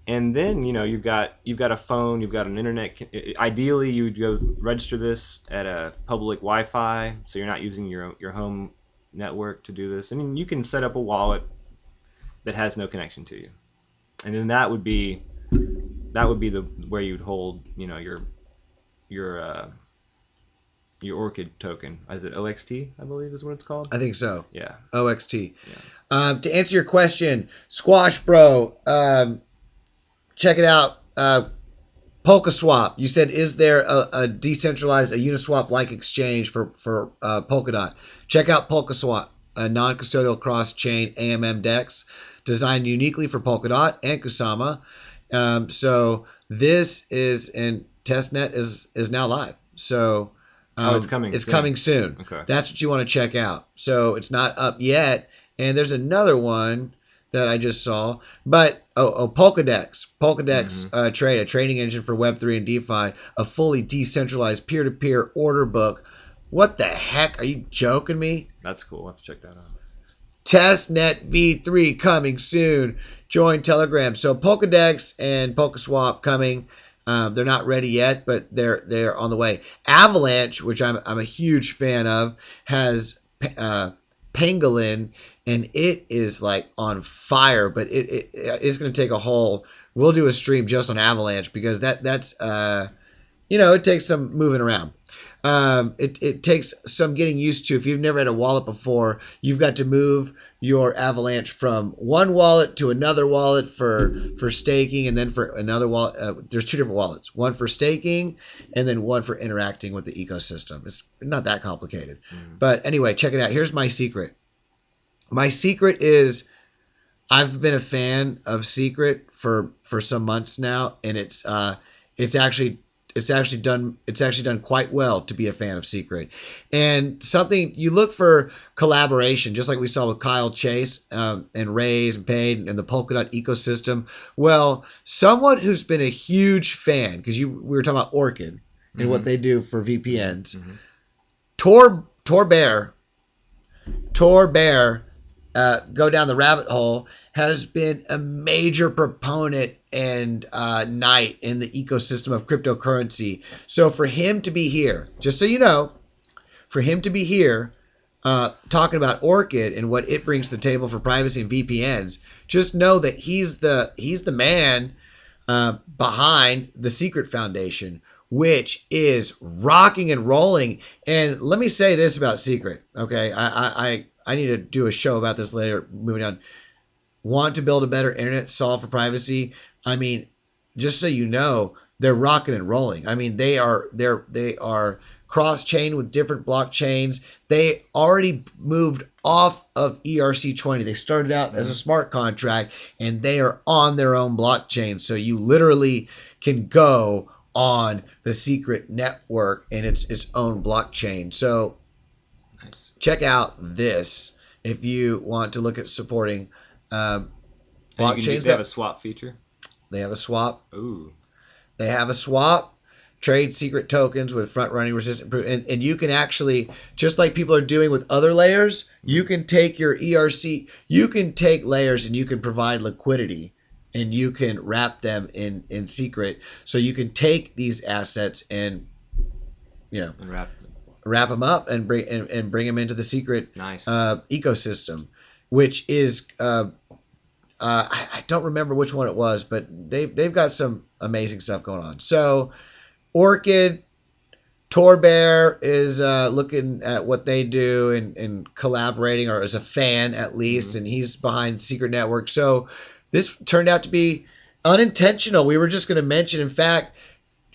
And then you've got a phone, you've got an internet. Ideally, you would go register this at a public Wi-Fi, so you're not using your home network to do this, and you can set up a wallet that has no connection to you, and then that would be where you'd hold your Orchid token. Is it OXT? I believe is what it's called. I think so. Yeah. OXT. Yeah. To answer your question, Squash Bro, check it out. PolkaSwap. You said, is there a decentralized, a Uniswap-like exchange for Polkadot? Check out PolkaSwap, a non-custodial cross-chain AMM DEX designed uniquely for Polkadot and Kusama. So this is, and testnet is now live. So it's coming. It's coming soon. Okay. That's what you want to check out. So it's not up yet. And there's another one that I just saw, but Polkadex Trade, a trading engine for Web3 and DeFi, a fully decentralized peer-to-peer order book. What the heck? Are you joking me? That's cool. I'll have to check that out. Testnet V3 coming soon. Join Telegram. So Polkadex and PolkaSwap coming. They're not ready yet, but they're on the way. Avalanche, which I'm a huge fan of, has Pangolin, and it is like on fire. But it's going to take a whole. We'll do a stream just on Avalanche, because that's it takes some moving around. It takes some getting used to. If you've never had a wallet before, you've got to move your Avalanche from one wallet to another wallet for staking, and then for another wallet. There's two different wallets, one for staking and then one for interacting with the ecosystem. It's not that complicated. But anyway, check it out. Here's my secret. My secret is I've been a fan of Secret for some months now, and it's actually done quite well to be a fan of Secret. And something you look for collaboration, just like we saw with Kyle Chase and Raise and Paid and the Polkadot ecosystem. Well, someone who's been a huge fan, because we were talking about Orchid and what they do for VPNs. Tor Bear, go down the rabbit hole, has been a major proponent and knight in the ecosystem of cryptocurrency. So for him to be here, just so you know, for him to be here talking about Orchid and what it brings to the table for privacy and VPNs, just know that he's the man behind the Secret Foundation, which is rocking and rolling. And let me say this about Secret, okay? I need to do a show about this later. Moving on. Want to build a better internet, solve for privacy? I mean, just so you know, they're rocking and rolling. I mean, they are cross-chain with different blockchains. They already moved off of ERC20. They started out as a smart contract, and they are on their own blockchain. So you literally can go on the Secret network and its own blockchain. So Nice. Check out this if you want to look at supporting blockchains. They have a swap feature. They have a swap. Ooh. They have a swap. Trade Secret tokens with front-running resistant proof. And you can actually, just like people are doing with other layers, you can take your ERC, you can take layers and you can provide liquidity and you can wrap them in Secret. So you can take these assets and, And wrap them up and bring them into the Secret nice. Ecosystem, which is I don't remember which one it was, but they've got some amazing stuff going on. So Orchid, Tor Bear is looking at what they do and collaborating, or as a fan at least, and he's behind Secret Network. So this turned out to be unintentional. We were just going to mention, in fact,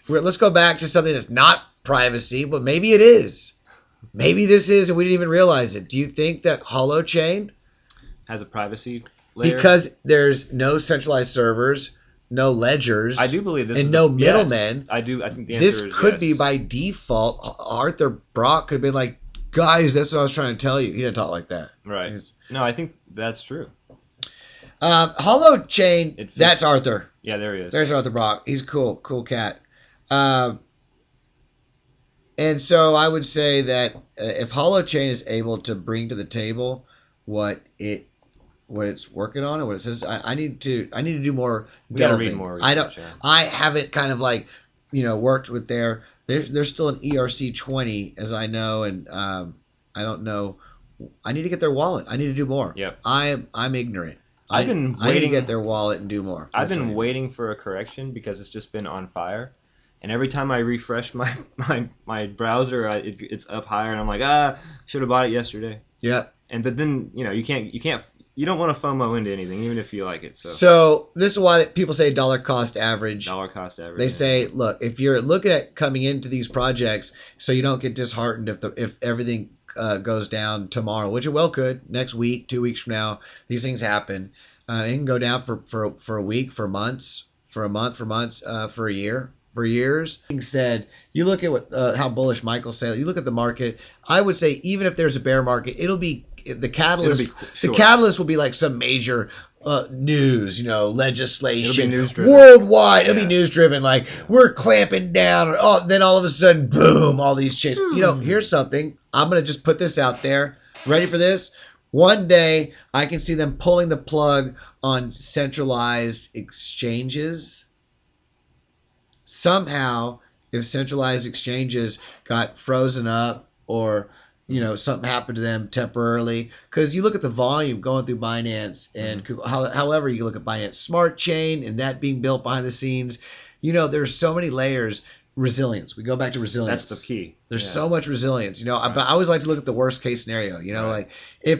let's go back to something that's not privacy, but maybe it is. Maybe this is, and we didn't even realize it. Do you think that Holochain has a privacy layer? Because there's no centralized servers, no ledgers, I do believe this, and is no middlemen. Yes, I do. I think the answer this is could yes. be by default. Arthur Brock could have been like, "Guys, that's what I was trying to tell you." He didn't talk like that. Right. No, I think that's true. Holochain. That's Arthur. Yeah, there he is. There's Arthur Brock. He's cool cat. And so I would say that if Holochain is able to bring to the table what it's working on and what it says, I need to do more delving. Read more research, I haven't kind of like worked with there's still an ERC20 as I know, and I don't know. I need to get their wallet. I need to do more. Yep. I'm ignorant. I need to get their wallet and do more. I've been waiting for a correction because it's just been on fire. And every time I refresh my browser, it's up higher, and I'm like, should have bought it yesterday. Yeah. But then you don't want to FOMO into anything, even if you like it. So this is why people say dollar cost average. Dollar cost average. They say, look, if you're looking at coming into these projects, so you don't get disheartened if everything goes down tomorrow, which it well could, next week, 2 weeks from now, these things happen. It can go down for a week, for months, for a month, for a year. For years. Being said, you look at how bullish Michael said. You look at the market. I would say even if there's a bear market, it'll be the catalyst. The catalyst will be like some major news, legislation, it'll be news driven. Worldwide. It'll be news driven. Like we're clamping down. Then all of a sudden, boom! All these changes. Here's something. I'm gonna just put this out there. Ready for this? One day, I can see them pulling the plug on centralized exchanges. Somehow, if centralized exchanges got frozen up or something happened to them temporarily, because you look at the volume going through Binance and however you look at Binance Smart Chain and that being built behind the scenes, there's so many layers. resilience. We go back to resilience. That's the key. There's Yeah. so much resilience, you know. Right. But I always like to look at the worst case scenario. You know, Right. like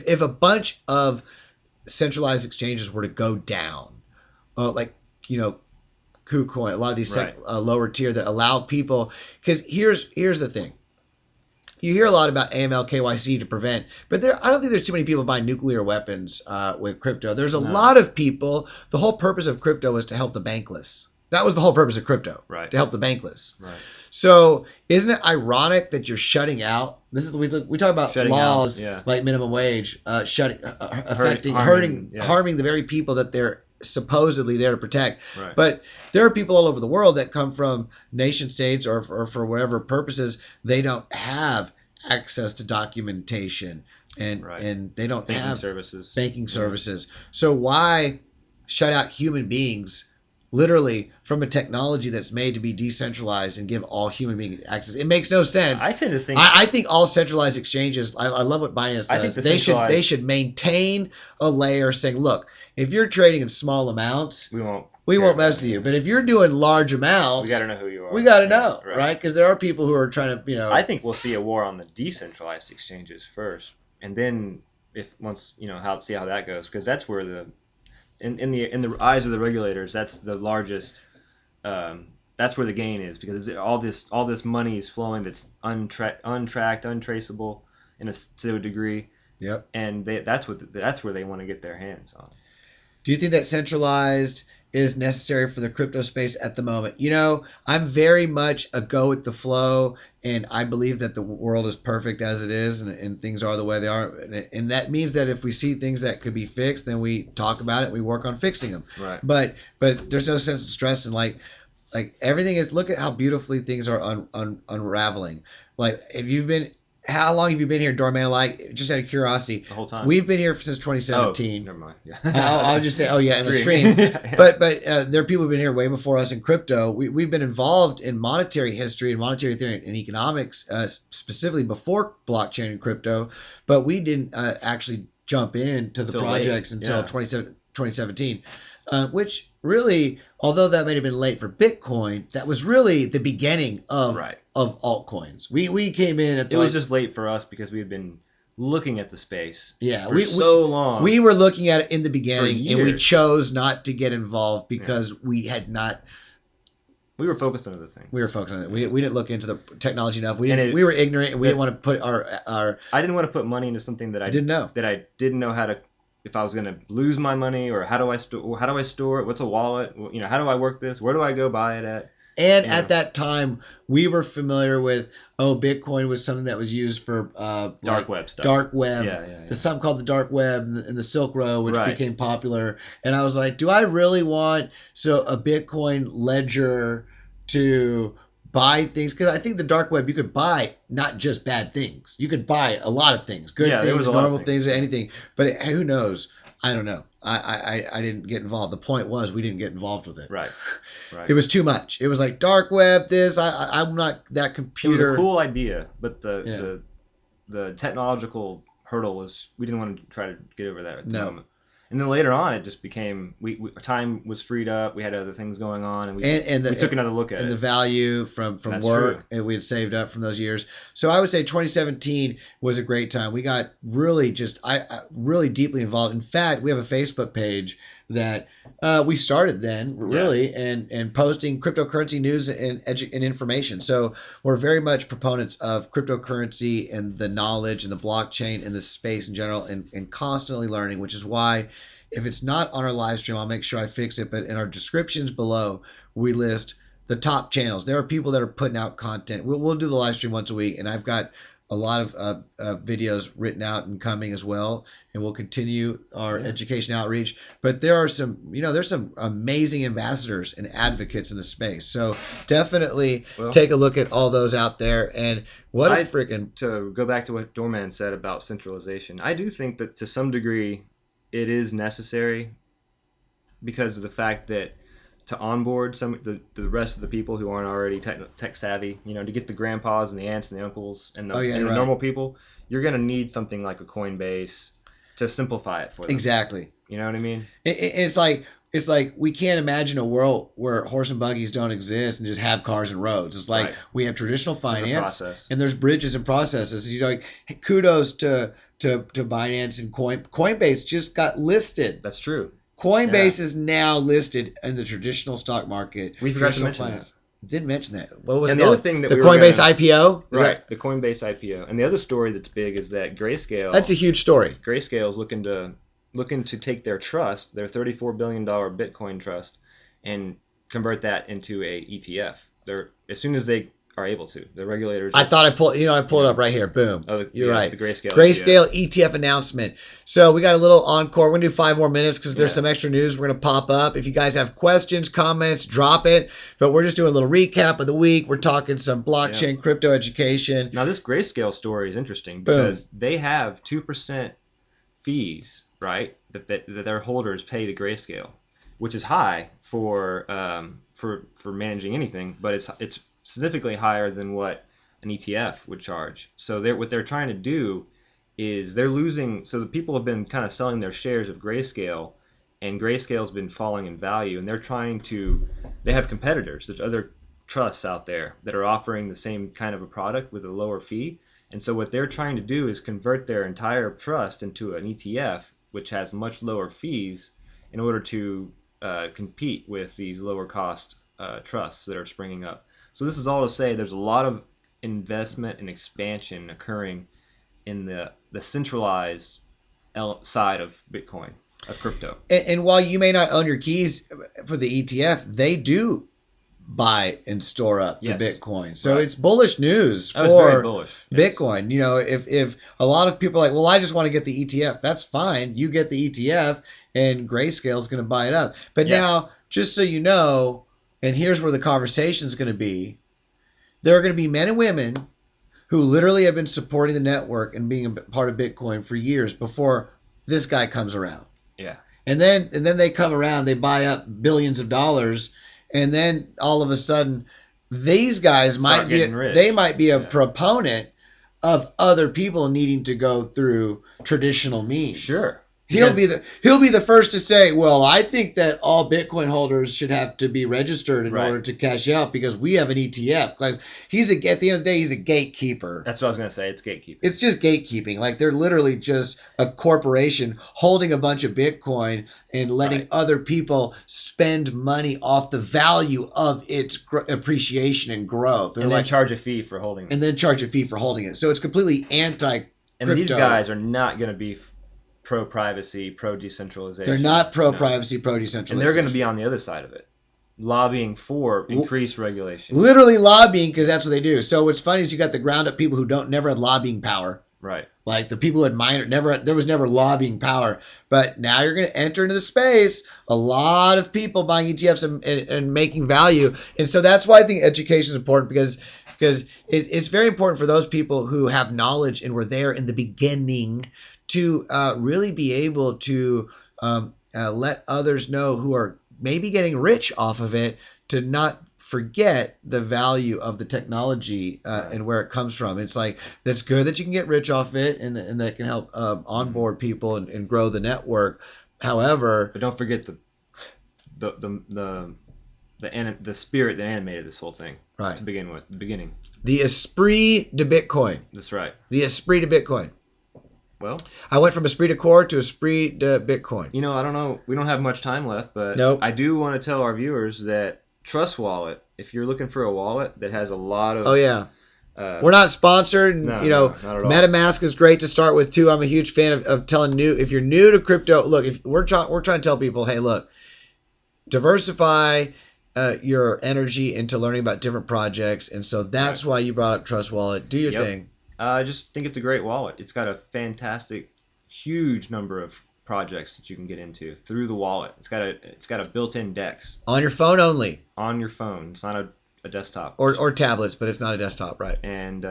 if a bunch of centralized exchanges were to go down, like you know, KuCoin, a lot of these Right. lower tier that allow people. Because here's the thing. You hear a lot about AML KYC to prevent, but I don't think there's too many people buying nuclear weapons with crypto. There's a No. lot of people. The whole purpose of crypto was to help the bankless. That was the whole purpose of crypto, Right. to help the bankless. Right. So isn't it ironic that you're shutting out? This is we talk about Shutting laws out, yeah. like minimum wage, affecting, harming, harming the very people that they're supposedly there to protect. Right. But there are people all over the world that come from nation states or for whatever purposes they don't have access to documentation and Right. and they don't Banking have services. banking services. So why shut out human beings literally from a technology that's made to be decentralized and give all human beings access? It makes no sense. I tend to think. I think all centralized exchanges. I love what Binance does. I think They should maintain a layer saying, look, if you're trading in small amounts, we won't mess with you. But if you're doing large amounts, we got to know who you are. We got to know, Right? right? Because there are people who are trying to, you know. I think we'll see a war on the decentralized exchanges first, and then see how that goes, because that's where in the eyes of the regulators, that's the largest. That's where the gain is, because all this money is flowing that's untracked, untraceable to a degree. Yep. And that's where they want to get their hands on. Do you think that centralized is necessary for the crypto space at the moment? You know, I'm very much a go with the flow, and I believe that the world is perfect as it is, and things are the way they are. And that means that if we see things that could be fixed, then we talk about it, we work on fixing them. Right. But there's no sense of stress, and like everything is, look at how beautifully things are unraveling. Like, how long have you been here, Doorman? Like, just out of curiosity. The whole time. We've been here since 2017. Oh, never mind. Yeah. I'll just say, in the stream. Yeah. But there are people who've been here way before us in crypto. We've been involved in monetary history and monetary theory and economics, specifically before blockchain and crypto. But we didn't actually jump into the projects until 2017, which really, although that may have been late for Bitcoin, that was really the beginning of altcoins. We came in at it was just late for us because we had been looking at the space for so long. We were looking at it in the beginning, and we chose not to get involved because we had not. We were focused on other things. We were focused on it. We didn't look into the technology enough. We were ignorant, and we didn't want to put our. I didn't want to put money into something that I didn't know. That I didn't know how to. If I was going to lose my money, or how do I store it? What's a wallet? You know, how do I work this? Where do I go buy it at? And at that time, we were familiar with Bitcoin was something that was used for dark web stuff. Dark web. Yeah. There's something called the dark web and the Silk Road, which became popular. And I was like, do I really want a Bitcoin ledger to buy things? Because I think the dark web, you could buy not just bad things. You could buy a lot of things, good things, normal things, anything. But who knows? I don't know. I didn't get involved. The point was we didn't get involved with it. Right. It was too much. It was like dark web. I'm not that computer. It was a cool idea, but the technological hurdle was we didn't want to try to get over that at the moment. And then later on, it just became time was freed up. We had other things going on, and we took another look at it. And the value from work and we had saved up from those years. So I would say 2017 was a great time. We got really really deeply involved. In fact, we have a Facebook page that we started then and posting cryptocurrency news and information. So we're very much proponents of cryptocurrency and the knowledge and the blockchain and the space in general, and constantly learning, which is why if it's not on our live stream, I'll make sure I fix it. But in our descriptions below, we list the top channels. There are people that are putting out content. We'll do the live stream once a week, and I've got a lot of videos written out and coming as well, and we'll continue our education outreach. But there are there's some amazing ambassadors and advocates in the space. So definitely take a look at all those out there. And to go back to what Doorman said about centralization, I do think that to some degree it is necessary because of the fact that to onboard the rest of the people who aren't already tech savvy, to get the grandpas and the aunts and the uncles and the normal people, you're going to need something like a Coinbase to simplify it for them. Exactly. You know what I mean? It's like it's like we can't imagine a world where horse and buggies don't exist and just have cars and roads. It's like Right. we have traditional There's a finance process. and there's bridges and processes. You know, like, kudos to Binance and Coinbase just got listed. That's true. Coinbase is now listed in the traditional stock market. We forgot to Traditional mention finance. that. Didn't mention that. What was And it the called? other thing that The we were Coinbase gonna- IPO? Is Right, the Coinbase IPO. And the other story that's big is that That's a huge story. Grayscale is looking to take their trust, their $34 billion Bitcoin trust, and convert that into a ETF. They're as soon as they are able to. The regulators. I thought I pulled it up right here. Boom. Oh, You're right. The Grayscale. Grayscale ETF announcement. So we got a little encore. We're going to do 5 more minutes because there's some extra news we're going to pop up. If you guys have questions, comments, drop it. But we're just doing a little recap of the week. We're talking some blockchain, crypto education. Now, this Grayscale story is interesting because they have 2% fees, right, that their holders pay to Grayscale, which is high for managing anything, but it's significantly higher than what an ETF would charge. So what they're trying to do is they're losing. So the people have been kind of selling their shares of Grayscale, and Grayscale's been falling in value, and they're trying to. They have competitors. There's other trusts out there that are offering the same kind of a product with a lower fee, and so what they're trying to do is convert their entire trust into an ETF, which has much lower fees, in order to compete with these lower cost trusts that are springing up. So this is all to say there's a lot of investment and expansion occurring in the centralized side of Bitcoin, of crypto. And while you may not own your keys for the ETF, they do buy and store up the Bitcoin. So it's bullish news for very bullish. Bitcoin. You know, if a lot of people are like, well, I just want to get the ETF, that's fine. You get the ETF and Grayscale is going to buy it up. But now, just so you know, and here's where the conversation is going to be. There are going to be men and women who literally have been supporting the network and being a part of Bitcoin for years before this guy comes around. Yeah. And then they come around, they buy up billions of dollars, and then all of a sudden these guys might be a proponent of other people needing to go through traditional means. Sure. He'll be the first to say, well, I think that all Bitcoin holders should have to be registered in order to cash out because we have an ETF. Because at the end of the day, he's a gatekeeper. That's what I was going to say. It's gatekeeping. It's just gatekeeping. Like they're literally just a corporation holding a bunch of Bitcoin and letting other people spend money off the value of its appreciation and growth. And then charge a fee for holding it. So it's completely anti-crypto. And these guys are not going to be pro-privacy, pro-decentralization. They're not pro-privacy, pro-decentralization. And they're going to be on the other side of it, lobbying for increased regulation. Literally lobbying, because that's what they do. So what's funny is you got the ground-up people who never had lobbying power. Right. Like the people who had minor, there was never lobbying power. But now you're going to enter into the space, a lot of people buying ETFs and making value. And so that's why I think education is important because it's very important for those people who have knowledge and were there in the beginning to really be able to let others know who are maybe getting rich off of it to not forget the value of the technology and where it comes from. It's like, that's good that you can get rich off it and that can help onboard people and grow the network. However, but don't forget the spirit that animated this whole thing. Right. To begin with, the beginning. The esprit de Bitcoin. That's right. The esprit de Bitcoin. Well, I went from esprit de corps to esprit de Bitcoin. You know, I don't know. We don't have much time left, but I do want to tell our viewers that Trust Wallet, if you're looking for a wallet that has a lot of... Oh, yeah. We're not sponsored. And, no, not at all. MetaMask is great to start with, too. I'm a huge fan of telling if you're new to crypto, look, if we're trying to tell people, hey, look, diversify your energy into learning about different projects. And so that's why you brought up Trust Wallet. Do your thing. I just think it's a great wallet. It's got a fantastic, huge number of projects that you can get into through the wallet. It's got a built-in DEX. On your phone only. On your phone. It's not a desktop. Or tablets, but it's not a desktop, right? And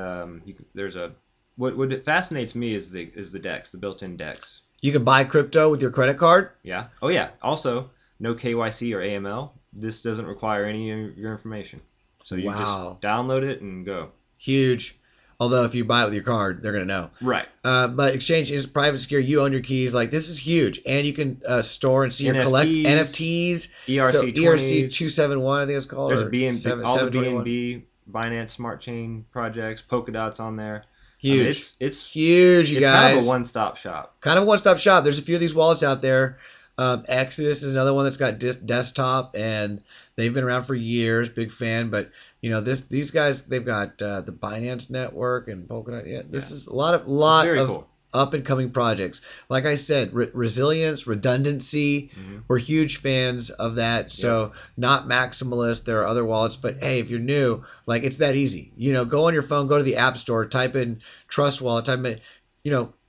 what fascinates me is the DEX, the built-in DEX. You can buy crypto with your credit card. Yeah. Oh yeah. Also, no KYC or AML. This doesn't require any of your information. So you just download it and go. Huge. Although if you buy it with your card, they're going to know. Right. But exchange is private secure. You own your keys. Like this is huge, and you can store and see your collect NFTs, NFTs. So ERC ERC 20s. 271, I think it's called, There's a or all the 721. BNB Binance Smart Chain projects, Polkadot's on there. I mean, Huge, it's huge, you it's kind of guys. a one-stop shop. Kind of a one-stop shop. There's a few of these wallets out there. Exodus is another one that's got desktop, and they've been around for years. Big fan, but these guys, they've got the Binance Network and Polkadot. Yeah, this is a lot of Cool. up and coming projects. Like I said, resilience, redundancy. We're huge fans of that. So not maximalist. There are other wallets, but hey, if you're new, like it's that easy. Go on your phone, go to the App Store, type in Trust Wallet, type in,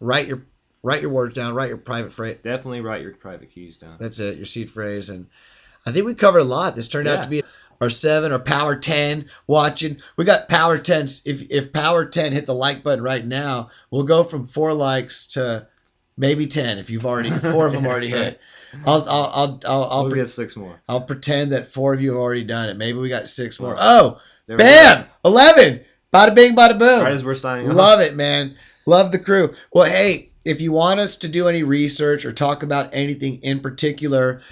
write your words down, write your private phrase. Definitely write your private keys down. That's it, your seed phrase. And I think we covered a lot. This turned out to be our 7 or Power 10 watching. We got Power 10s. If Power 10 hit the like button right now, we'll go from 4 likes to maybe 10 if 4 of them already hit. I'll get 6 more. I'll pretend that 4 of you have already done it. Maybe we got 6 more. Well, oh, bam! 11. Bada bing, bada boom. Right as we're signing off. Love it, man. Love the crew. Well, hey, if you want us to do any research or talk about anything in particular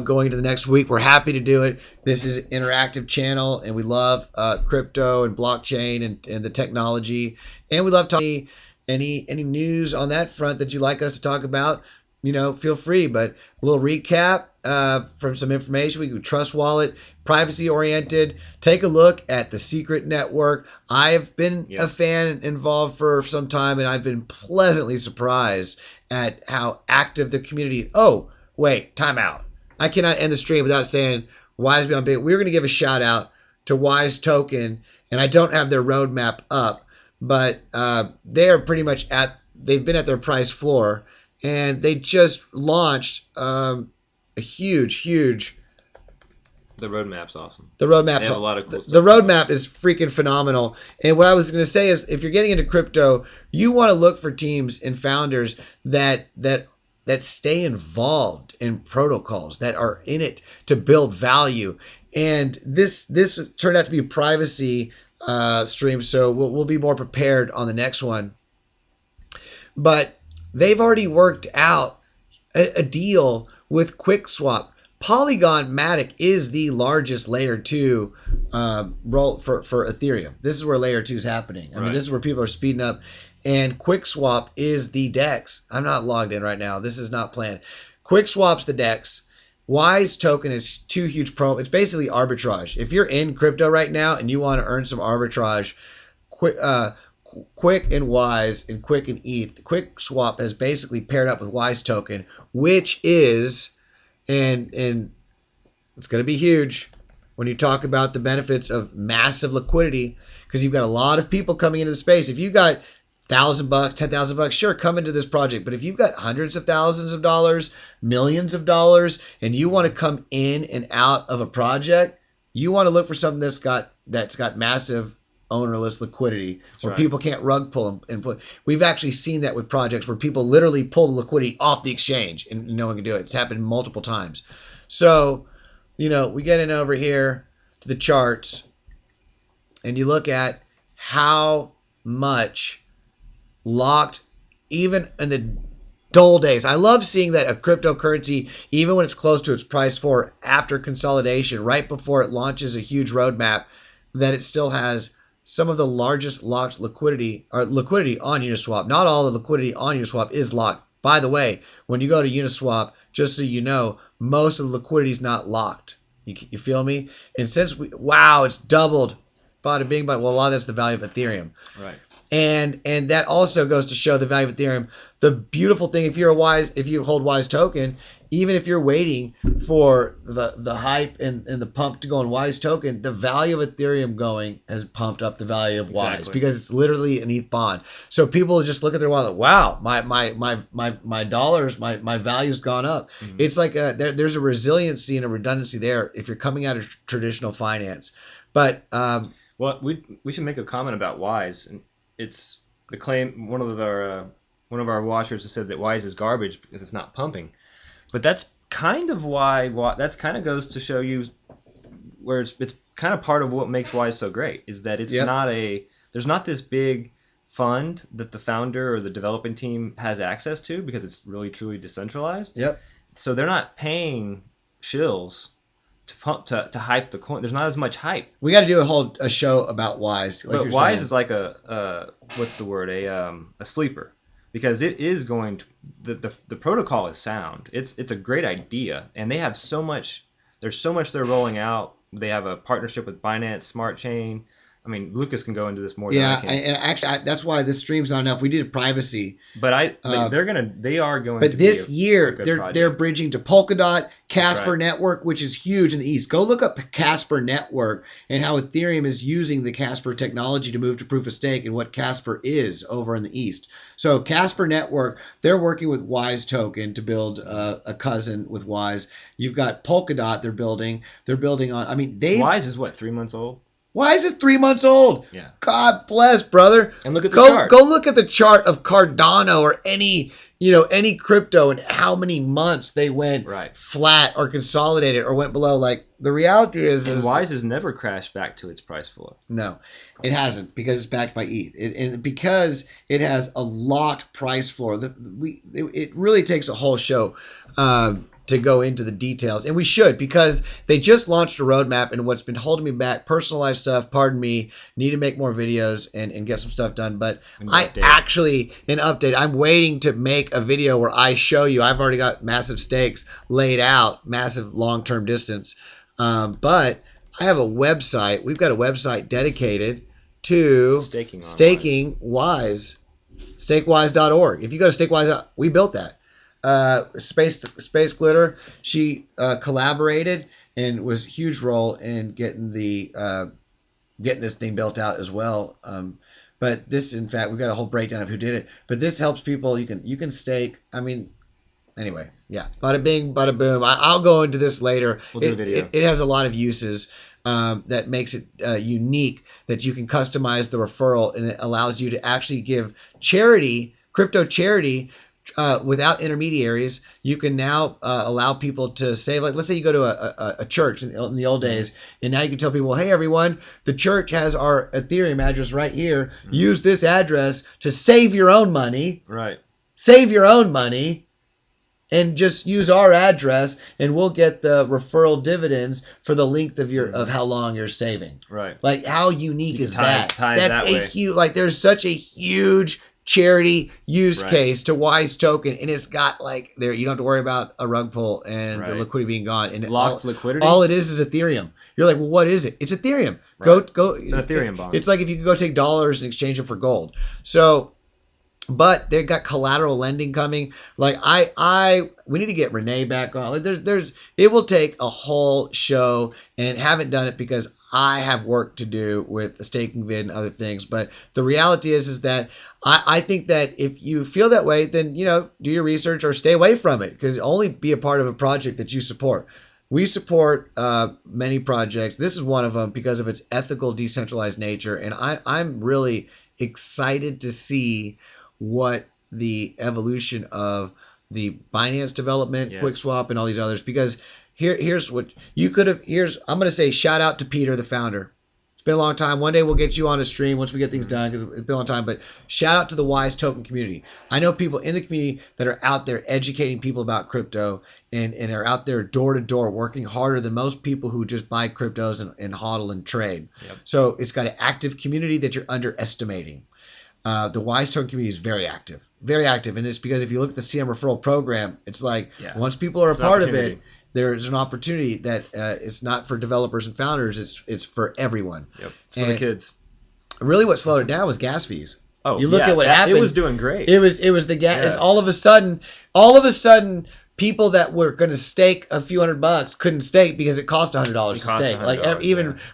going into the next week, we're happy to do it. This is an interactive channel, and we love crypto and blockchain and the technology. And we love talking any news on that front that you'd like us to talk about. Feel free. But a little recap from some information. We do Trust Wallet, privacy oriented. Take a look at the Secret Network. I've been a fan involved for some time, and I've been pleasantly surprised at how active the community. Oh, wait, time out. I cannot end the stream without saying Wise Beyond Big. We're going to give a shout out to Wise Token, and I don't have their roadmap up, but they are pretty much they've been at their price floor. And they just launched a huge. The roadmap's awesome. The roadmap's they have a lot of cool stuff. The roadmap is freaking phenomenal. And what I was going to say is, if you're getting into crypto, you want to look for teams and founders that stay involved in protocols, that are in it to build value. And this turned out to be a privacy stream, so we'll be more prepared on the next one. But they've already worked out a deal with QuickSwap. Polygon Matic is the largest layer 2 roll for Ethereum. This is where layer 2 is happening. I mean, this is where people are speeding up. And QuickSwap is the DEX. I'm not logged in right now. This is not planned. QuickSwap's the DEX. Wise Token is 2 huge It's basically arbitrage. If you're in crypto right now and you want to earn some arbitrage, Quick and Wise and Quick and ETH. QuickSwap has basically paired up with Wise Token, which is, and it's going to be huge when you talk about the benefits of massive liquidity, because you've got a lot of people coming into the space. If you've got $1,000, $10,000, sure, come into this project. But if you've got hundreds of thousands of dollars, millions of dollars, and you want to come in and out of a project, you want to look for something that's got massive ownerless liquidity, where people can't rug pull and put. We've actually seen that with projects where people literally pull the liquidity off the exchange and no one can do it. It's happened multiple times. So, we get in over here to the charts and you look at how much locked, even in the dull days. I love seeing that a cryptocurrency, even when it's close to its price floor, after consolidation, right before it launches a huge roadmap, that it still has some of the largest locked liquidity on Uniswap. Not all the liquidity on Uniswap is locked. By the way, when you go to Uniswap, just so you know, most of the liquidity is not locked. You feel me? And since it's doubled. Bada bing, but well, a lot of that's the value of Ethereum. Right. And that also goes to show the value of Ethereum. The beautiful thing, if you hold Wise Token, even if you're waiting for the hype and the pump to go on Wise Token, the value of Ethereum going has pumped up the value of Wise, because it's literally an ETH bond. So people just look at their wallet, wow, my dollars, my value's gone up. Mm-hmm. It's like there's a resiliency and a redundancy there if you're coming out of traditional finance. But well, we should make a comment about Wise. And it's the claim, one of our watchers has said that Wise is garbage because it's not pumping. But that's kind of why that's kind of goes to show you where it's kind of part of what makes Wise so great, is that it's not there's not this big fund that the founder or the developing team has access to because it's really truly decentralized. Yep. So they're not paying shills to hype the coin. There's not as much hype. We got to do a show about Wise, like But you're Wise saying. is like what's the word, a sleeper, because it is going to the protocol is sound. It's a great idea, and they have so much. There's so much they're rolling out. They have a partnership with Binance Smart Chain. I mean, Lucas can go into this more than I Yeah, can. and actually, that's why this stream's not enough. We did privacy. But they are going to But be this year, a good they're project. bridging to Polkadot, Casper right. Network, which is huge in the East. Go look up Casper Network and how Ethereum is using the Casper technology to move to proof of stake and what Casper is over in the East. So Casper Network, they're working with Wise Token to build a cousin with Wise. You've got Polkadot they're building. They're building on, I mean, Wise is what, 3 months old? Wise is 3 months old. Yeah. God bless, brother. And look at the chart. Go look at the chart of Cardano or any crypto and how many months they went Right. flat or consolidated or went below. Like the reality is Wise has never crashed back to its price floor. no, it hasn't because it's backed by ETH, and because it has a locked price floor. It really takes a whole show to go into the details, and we should, because they just launched a roadmap, and what's been holding me back, personal life stuff, pardon me, need to make more videos and get some stuff done. But an update. I'm waiting to make a video where I show you. I've already got massive stakes laid out, massive long-term distance. But I have a website. We've got a website dedicated to staking Wise, stakewise.org. If you go to stakewise, we built that. Space Glitter, she collaborated and was a huge role in getting this thing built out as well. But this, in fact, we've got a whole breakdown of who did it. But this helps people. You can stake. I mean, anyway, yeah. Bada bing, bada boom. I'll go into this later. We'll do a video. It has a lot of uses that makes it unique. That you can customize the referral, and it allows you to actually give crypto charity. Without intermediaries, you can now allow people to save. Like, let's say you go to a church in the old days, and now you can tell people, hey, everyone, the church has our Ethereum address right here. Mm-hmm. Use this address to save your own money. Right. Save your own money and just use our address, and we'll get the referral dividends for the length of how long you're saving. Right. Like, how unique is that? That's a huge, like, there's such a huge charity use case to Wise Token, and it's got like there you don't have to worry about a rug pull and the liquidity being gone, and locked liquidity. All it is Ethereum. You're like, well, what is it? It's Ethereum. Right. Go. It's an Ethereum bond. It's like if you could go take dollars and exchange them for gold. So, but they've got collateral lending coming. Like we need to get Renee back on. Like it will take a whole show, and haven't done it because I have work to do with the staking vid and other things. But the reality is that I think that if you feel that way, then, do your research or stay away from it, because only be a part of a project that you support. We support many projects. This is one of them because of its ethical, decentralized nature. And I'm really excited to see what the evolution of the Binance development, QuickSwap, and all these others, because here's what you could have. I'm going to say shout out to Peter, the founder. It's been a long time. One day we'll get you on a stream once we get things done, because it's been a long time. But shout out to the Wise Token community. I know people in the community that are out there educating people about crypto and are out there door to door working harder than most people who just buy cryptos and hodl and trade. Yep. So it's got an active community that you're underestimating. The Wise Token community is very active, and it's because if you look at the CM referral program, it's like once people are a part of it, there's an opportunity that it's not for developers and founders. It's for everyone. Yep. It's for the kids. Really, what slowed it down was gas fees. Oh, you look at what happened. It was doing great. It was the gas. Yeah. All of a sudden, people that were going to stake a few $100 couldn't stake because it cost $100 to stake. Like I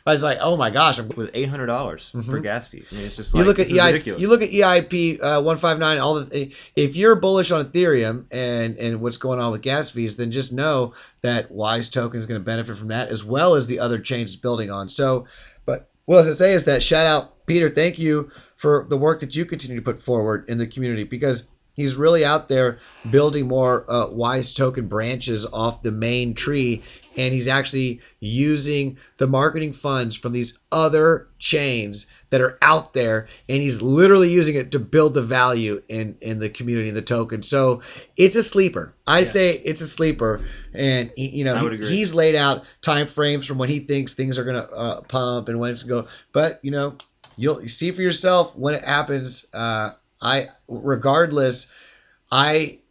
was like, oh my gosh, with $800 for gas fees. I mean, it's just like, ridiculous. You look at EIP 159. All the if you're bullish on Ethereum and what's going on with gas fees, then just know that Wise Token is going to benefit from that, as well as the other chains it's building on. So, but what I was going to say is that shout out Peter, thank you for the work that you continue to put forward in the community, because He's really out there building more Wise token branches off the main tree, and he's actually using the marketing funds from these other chains that are out there, and he's literally using it to build the value in the community, in the token. So it's a sleeper. I say it's a sleeper, and he's laid out time frames from when he thinks things are going to pump and when it's going to go. But you'll see for yourself when it happens.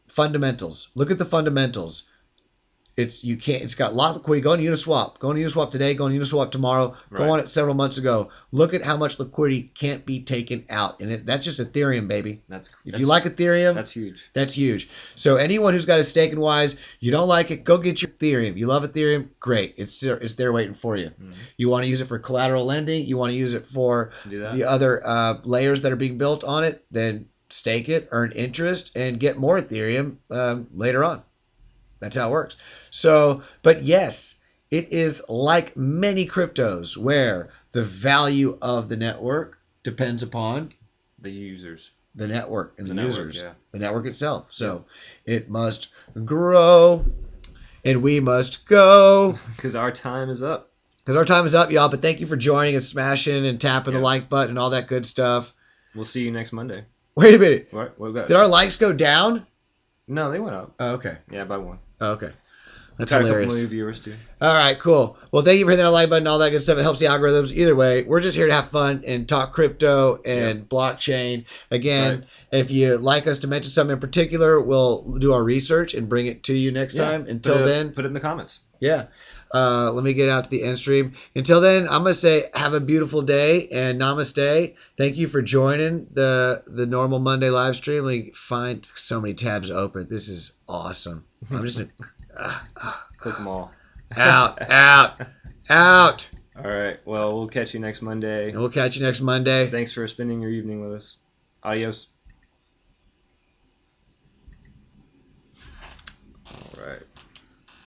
Fundamentals. Look at the fundamentals. It's got a lot of liquidity. Go on Uniswap. Go on Uniswap today. Go on Uniswap tomorrow. Right. Go on it several months ago. Look at how much liquidity can't be taken out. And that's just Ethereum, baby. If you like Ethereum, that's huge. That's huge. So anyone who's got a stake in Wise, you don't like it, go get your Ethereum. You love Ethereum, great. It's there waiting for you. Mm-hmm. You want to use it for collateral lending. You want to use it for the other layers that are being built on it. Then stake it, earn interest, and get more Ethereum later on. That's how it works. So, but yes, it is like many cryptos where the value of the network depends upon the users, the network, and the users, the network itself. So it must grow, and we must go. Because our time is up. Y'all. But thank you for joining and smashing and tapping the like button and all that good stuff. We'll see you next Monday. Wait a minute. What Did our likes go down? No, they went up. Oh, okay. Yeah, by one. Oh, okay. That's got hilarious. A couple million viewers too. All right, cool. Well, thank you for hitting that like button and all that good stuff. It helps the algorithms. Either way, we're just here to have fun and talk crypto and blockchain. Again, if you like us to mention something in particular, we'll do our research and bring it to you next time. Until then, put it in the comments. Yeah. Let me get out to the end stream. Until then, I'm going to say have a beautiful day and namaste. Thank you for joining the normal Monday live stream. We find so many tabs open. This is awesome. I'm just going to click them all. Out. All right. Well, we'll catch you next Monday. Thanks for spending your evening with us. Adios.